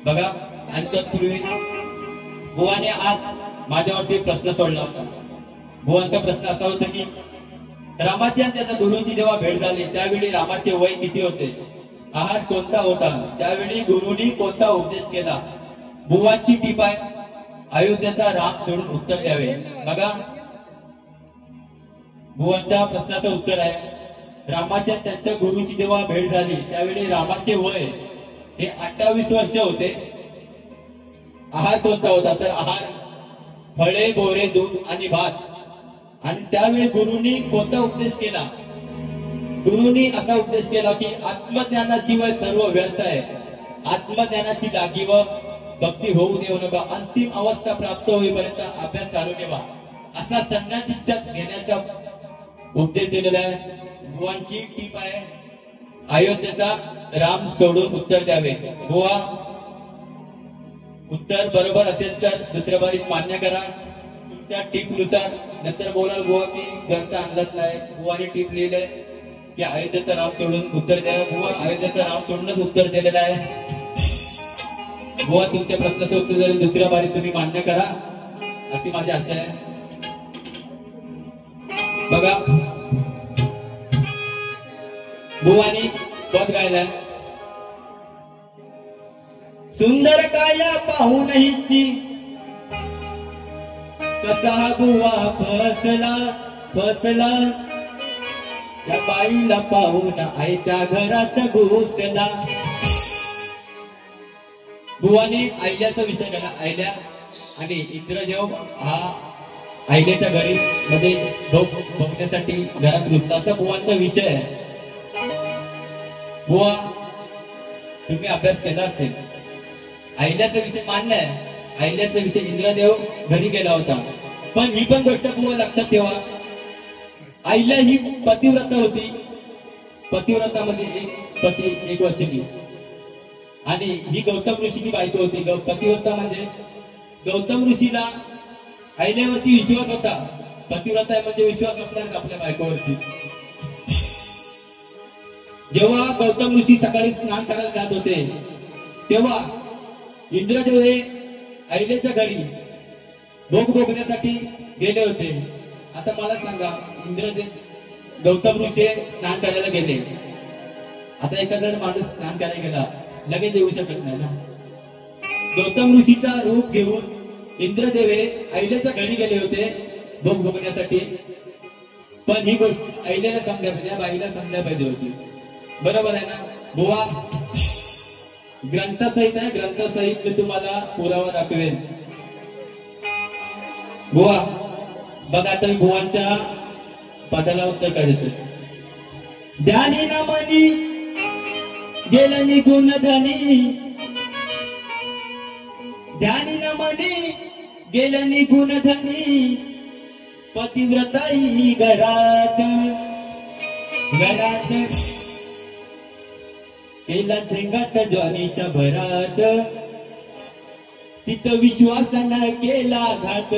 बघा, आणि तत्पूर्वी बुवाने आज माझ्यावरती प्रश्न सोडला होता. बुवांचा प्रश्न असा होता की रामाची आणि त्याच्या गुरुची जेव्हा भेट झाली त्यावेळी रामाचे वय किती होते, आहार कोणता होता, त्यावेळी गुरुनी कोणता उपदेश केला. बुवांची टीप आहे, अयोध्येचा राम सोडून उत्तर द्यावे. बघा, बुवांच्या प्रश्नाचं उत्तर आहे, रामाच्या त्यांच्या गुरुची जेव्हा भेट झाली त्यावेळी रामाचे वय हे 28 वर्ष होते. आहार कोणता होता, तर आहार फळे, बोरे, दूध आणि भात. आणि त्यावेळी गुरुनी कोणता उपदेश केला? गुरुनी असा उपदेश केला की आत्मज्ञानाशिवाय सर्व व्यर्थ आहे. आत्मज्ञानाची लागी व भक्ती होऊ देऊ नका. अंतिम अवस्था प्राप्त होईपर्यंत अभ्यास चालू ठेवा. असा संन्यास दीक्षा घेण्याचा उपदेश दिलेला आहे. बुवांची टीप आहे, अयोध्येचा राम सोडून उत्तर द्यावे. बुवा, उत्तर बरोबर असेल तर दुसऱ्या बारीत मान्य करा तुमच्या टीप नुसार. नंतर बोलाल बुवा की ग्रंथ आणलाच नाही. बुवाने टीप लिहिलंय की अयोध्येचा राम सोडून उत्तर द्या. बुवा अयोध्येचा राम सोडूनच उत्तर दिलेलं आहे. बुवा तुमच्या प्रश्नाचं उत्तर दिलं दुसऱ्या बारीत तुम्ही मान्य करा अशी माझी आशा आहे. बघा, बुवानी पद गायलाय, सुंदर काया पाहून हिची कसा बुवा फसला फसला, त्या बाईला पाहून आईच्या घरात घुसला. बुवाने आईल्याचा विषय केला. आईल्या आणि इंद्रदेव हा आईल्याच्या घरी मध्ये बघण्यासाठी घरात घुसला असा बुवांचा विषय आहे. बुवा, तुम्ही अभ्यास केला असेल. आईल्याचा विषय मान्य आहे. आईल्याचा विषय इंद्रदेव घरी गेला होता. पण ही पण गोष्ट बुवा लक्षात ठेवा, आईल्या ही पतिव्रता होती. पतिव्रता म्हणजे एक पती एक वचनी. आणि ही गौतम ऋषीची बायको होती. पतिव्रता म्हणजे गौतम ऋषीला आईल्यावरती विश्वास होता. पतिव्रता म्हणजे विश्वास असणार आपल्या बायकोवरती. जेव्हा गौतम ऋषी सकाळी स्नान करायला जात होते तेव्हा इंद्रदेव हे आईल्याच्या घरी भोग भोगण्यासाठी गेले होते. आता मला सांगा, इंद्रदेव गौतम ऋषी स्नान करायला गेले. आता एखादा माणूस स्नान करायला गेला लगेच येऊ शकत नाही ना. गौतम ऋषीचा रूप घेऊन इंद्रदेव हे अहिल्याच्या घरी गेले होते भोग बघण्यासाठी, पण ही गोष्ट अहिल्याला समजल्या पाहिजे, बाईला समजल्या पाहिजे होती. बरोबर आहे ना बुवा? ग्रंथासहित आहे, ग्रंथासहित मी तुम्हाला पुरावा दाखवेन. बुवा बघा आता बुवांच्या पदाला उत्तर काय देतो. ध्यानी ना मनी गेलं निघून धनी, ध्यानी न मनी गेलं निघून धनी, पतिव्रताई घरात घरात केला झेंगाट ज्वानीच्या भरात, तिथं विश्वासानं केला घात.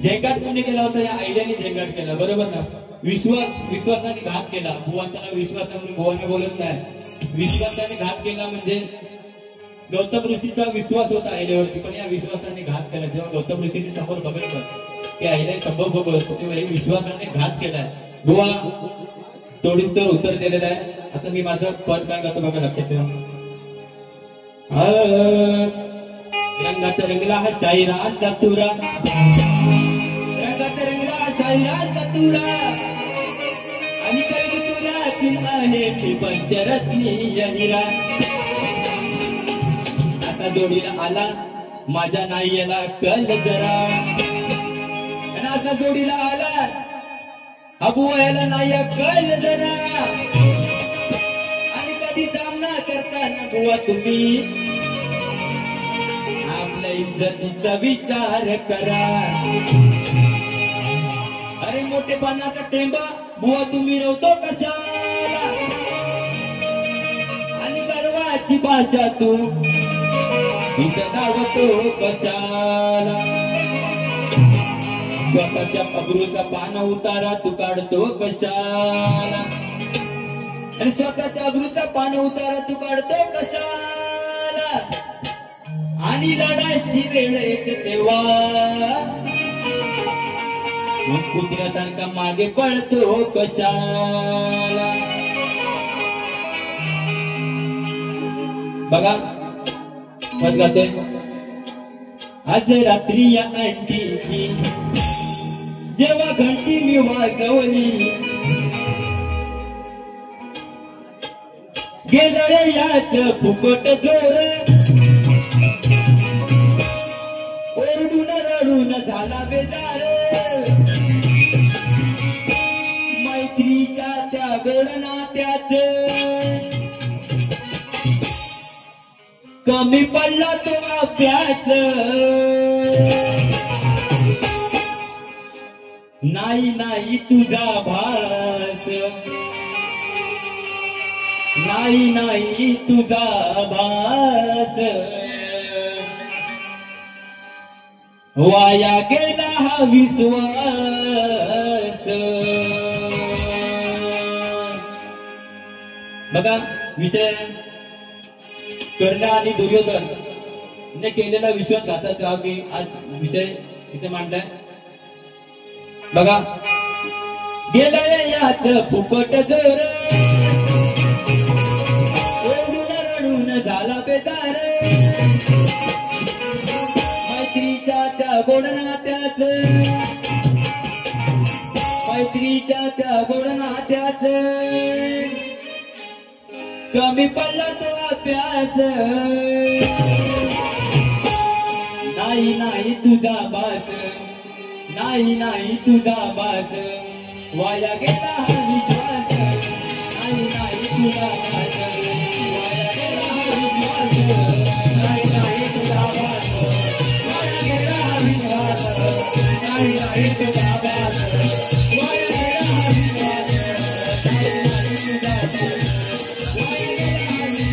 झेंगाट कोणी केला होता? या आयडियाने झेंगाट केला. बरोबर ना? विश्वासाने घात केला. बुवांचा नाव विश्वासाने बुवाने बोलत नाही, विश्वासाने घात केला. म्हणजे गौतम ऋषीचा विश्वास होता आईल्यावरती, पण या विश्वासाने घात केला. जेव्हा गौतम ऋषीने समोर बघितलं की आईला संभव बघत तेव्हा हे विश्वासाने घात केलाय. बुवा थोडीच तर उत्तर दिलेलं आहे. आता मी माझं पद काय करतो बघा, लक्षात ठेवा. रंगात रंगला हा शाहिरांचा तुरा, रंगात रंगला हा शाहिरांचा तुरा, आणि काही तुऱ्यातील आहे पंचरत्नीय हिरा. आता जोडीला आला माझ्या नाही याला कल जरा, आणि आता जोडीला आला अबुवायला नाही कल जरा, आणि कधी सामना करताना बुवा तुम्ही आपल्या इज्जतीचा विचार करा. अरे मोठेपणाचा टेंबा बुवा तुम्ही नव्हतो कशाला, आणि गर्वाची भाषा तू इथं धावतो कशाला. स्वतःच्या अब्रूचा पान उतारा तू काढतो कशाला, आणि स्वतःच्या अब्रूचा पान उतारा तू काढतो कशाला, आणि लढायची वेळ येते तेव्हा मग कुत्र्यासारखा मागे पळतो कशाला. बघा मत गाते. आज रात्री या अंटीची जेव्हा घंटी मी वाजवली, गेलं रे याच फुकट जोर, ओरडून रडून झाला बेजार, मैत्रीच्या त्या गोड नात्याच कमी पडला तो अभ्यास. नाही नाही तुझा भास, नाही नाही तुझा भास, वाया गेला हा विश्वास. बघा विषय कर्ण आणि दुर्योधन ने केलेला विश्वासघाताचा मी आज विषय इथे मांडलाय. बघा गेलाय याच फुकट जोर, ओढून रडून झाला बेदार, मैत्रीच्या त्या गोड नात्याच, मैत्रीच्या त्या गोड नात्याच कमी पडला तो अभ्यास. नाही नाही तुझा बास, नाही नाही तुझा बास, वाया गेला हा विश्वास. नाही नाही तुझा बास, वाया गेला हा विश्वास. नाही नाही तुझा बास, वाया गेला हा विश्वास. नाही नाही तुझा बास, वाया गेला हा विश्वास. नाही नाही तुझा बास, वाया गेला हा विश्वास.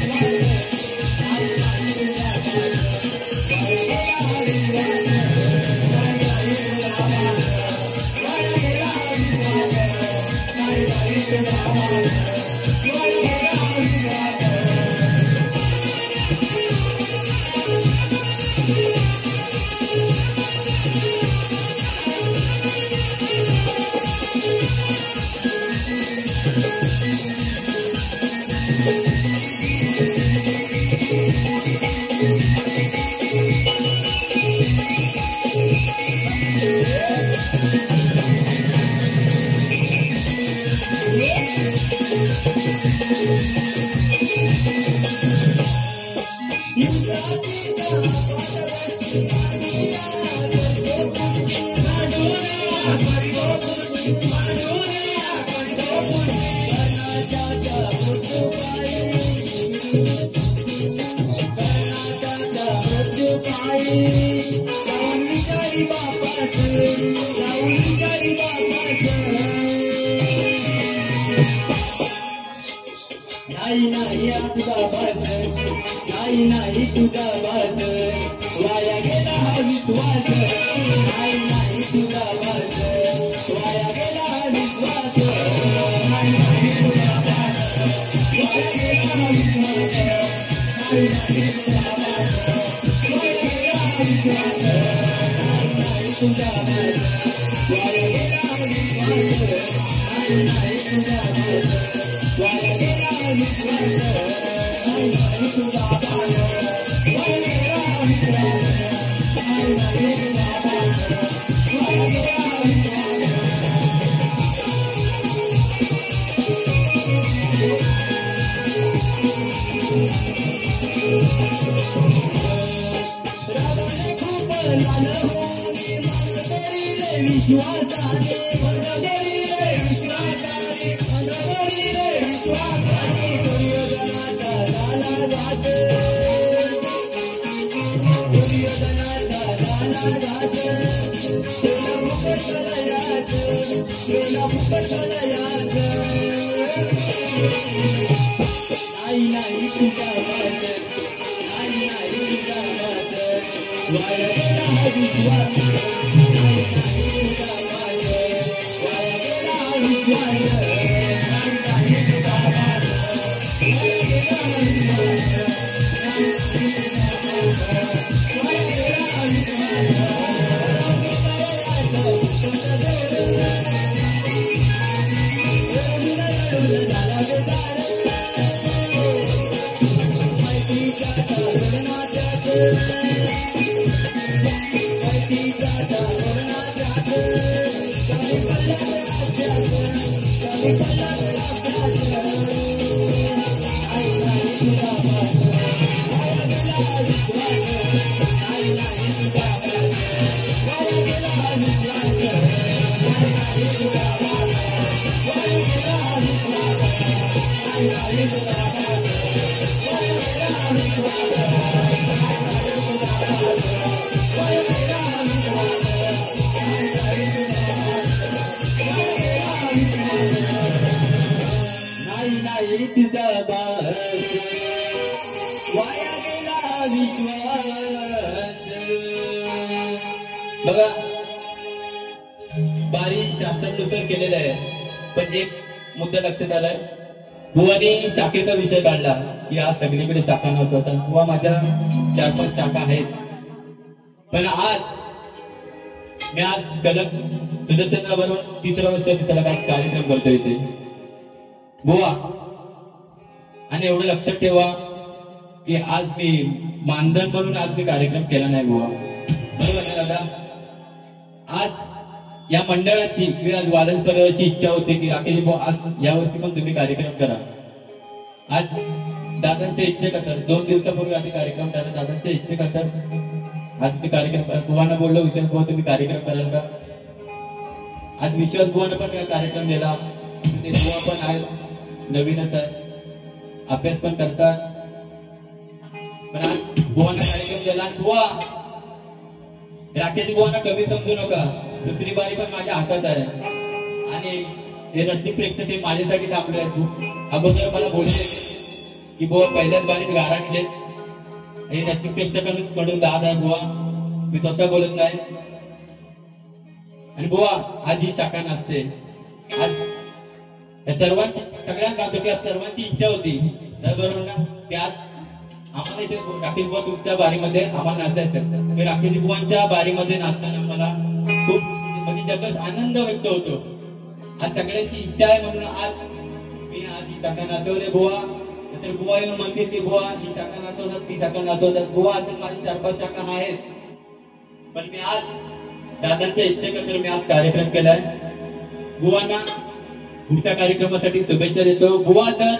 नाही नाही तुझा बास, वाया गेला हा विश्वास. नाही तुझा वाद वाया गेला विश्वास नाही तुझा वाद वाया गेला विश्वास नाही तुझा वाद वाया गेला विश्वास नाही तुझा वाद वाया गेला विश्वास नाही तुझा वाद वाया गेला विश्वास नाही तुझा वाद वाया गेला विश्वास बघा बारीक शास्त्रनुसार केलेलं आहे, पण एक मुद्दा लक्षात आलाय. बुवानी शाखेचा विषय काढला की आज सगळीकडे शाखा नव्हता. बुवा माझ्या 4-5 शाखा आहेत, पण मी आज सलग सुदर्शनाबरोबर 3रा वर्ष सलग आज कार्यक्रम करतो इथे बुवा. आणि एवढं लक्षात ठेवा की आज मी मानधन म्हणून आज मी कार्यक्रम केला नाही बुवा, बरोबर ना दादा. आज या मंडळाची किंवा वादन परिवाराची इच्छा होती की राकेश भाऊ आज यावर्षी पण तुम्ही कार्यक्रम करा. आज दादांच्या इच्छे करतात, 2 दिवसापूर्वी आधी कार्यक्रम करा. दादांच्या इच्छे करतात आज मी कार्यक्रम करा. बुवांना बोललो विशाल बुवा तुम्ही कार्यक्रम कराल का. आज विश्वास बुवांना पण कार्यक्रम दिला. ते बुवा पण आहे, नवीनच आहे, अभ्यास पण करतात. पण आज बुवांना कार्यक्रम दिला. बुवा राकेश बुवांना कमी समजू नका, दुसरी बारी पण माझ्या हातात आहे. आणि हे रसिक प्रेक्षक माझ्यासाठी थांबले. अगोदर मला बोलले की बुवा पहिल्याच बारीत गारटले. हे रसिक प्रेक्षकांकडून दाद आहे बुवा, मी स्वतः बोलत नाही. आणि बुवा आज ही शाखा नसते. आज या सर्वांची सगळ्यांना सांगतो की आज सर्वांची इच्छा होती, बरोबर ना, की आज आम्हाला इथे राकेश बुवा तुमच्या बारीमध्ये आम्हाला नाचायचं. राकेश बुवांच्या बारीमध्ये नाचताना मला खूप म्हणजे जगच आनंद व्यक्त होतो. आज सगळ्यांची इच्छा आहे म्हणून आज मी आज ही शाखा नाचवले बुवा. तर बुवा येऊन म्हणते की बुवा ही शाखा नाचवतात ती शाखा नाचवतात. बुवा अजून माझी 4-5 शाखा आहेत, पण मी आज दादांच्या इच्छेखातर मी आज कार्यक्रम केलाय. बुवांना पुढच्या कार्यक्रमासाठी शुभेच्छा देतो. बुवा तर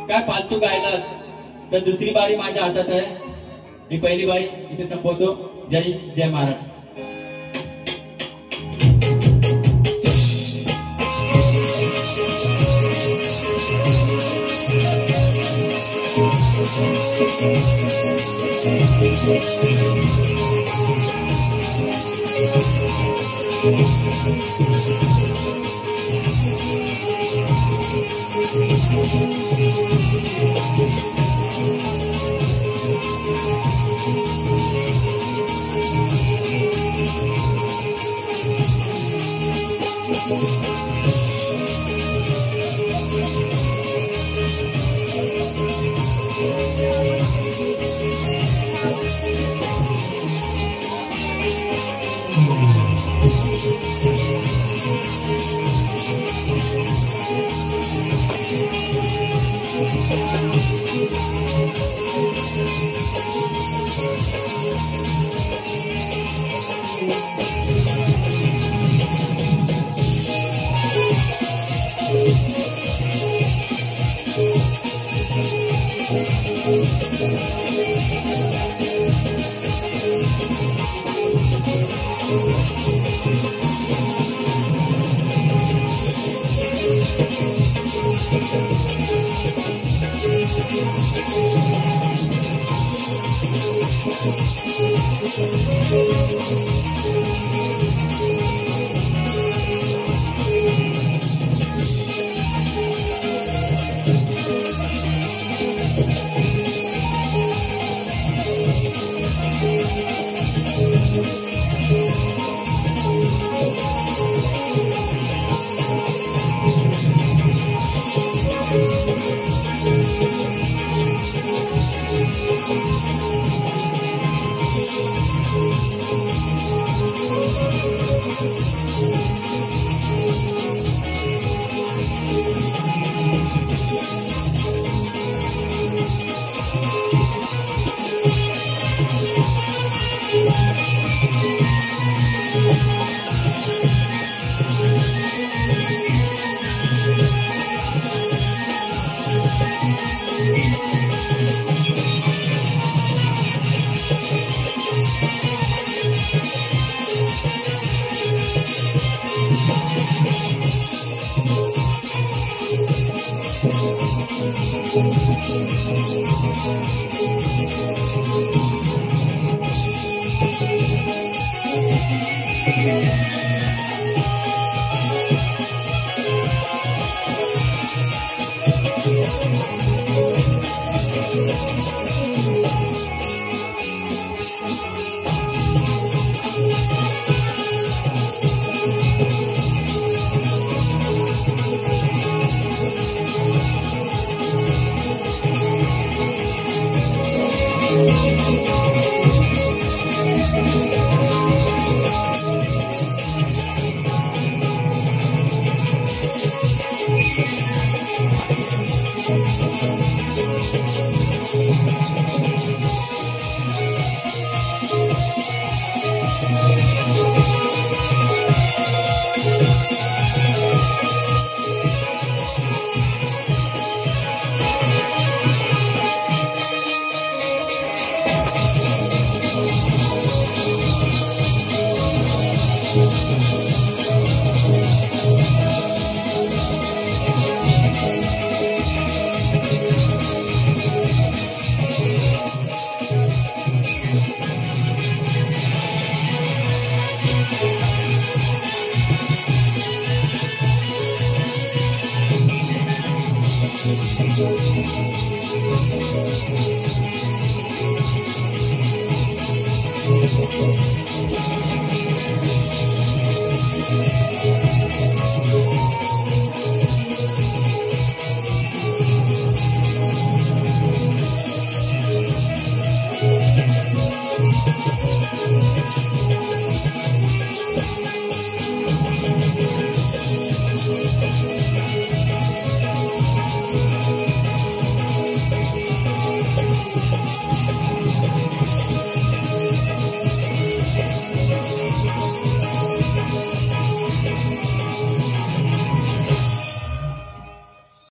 काय फालतू गायला तर दुसरी बारी माझ्या हातात आहे. मी पहिली बारी इथे संपवतो. जय जय महाराज.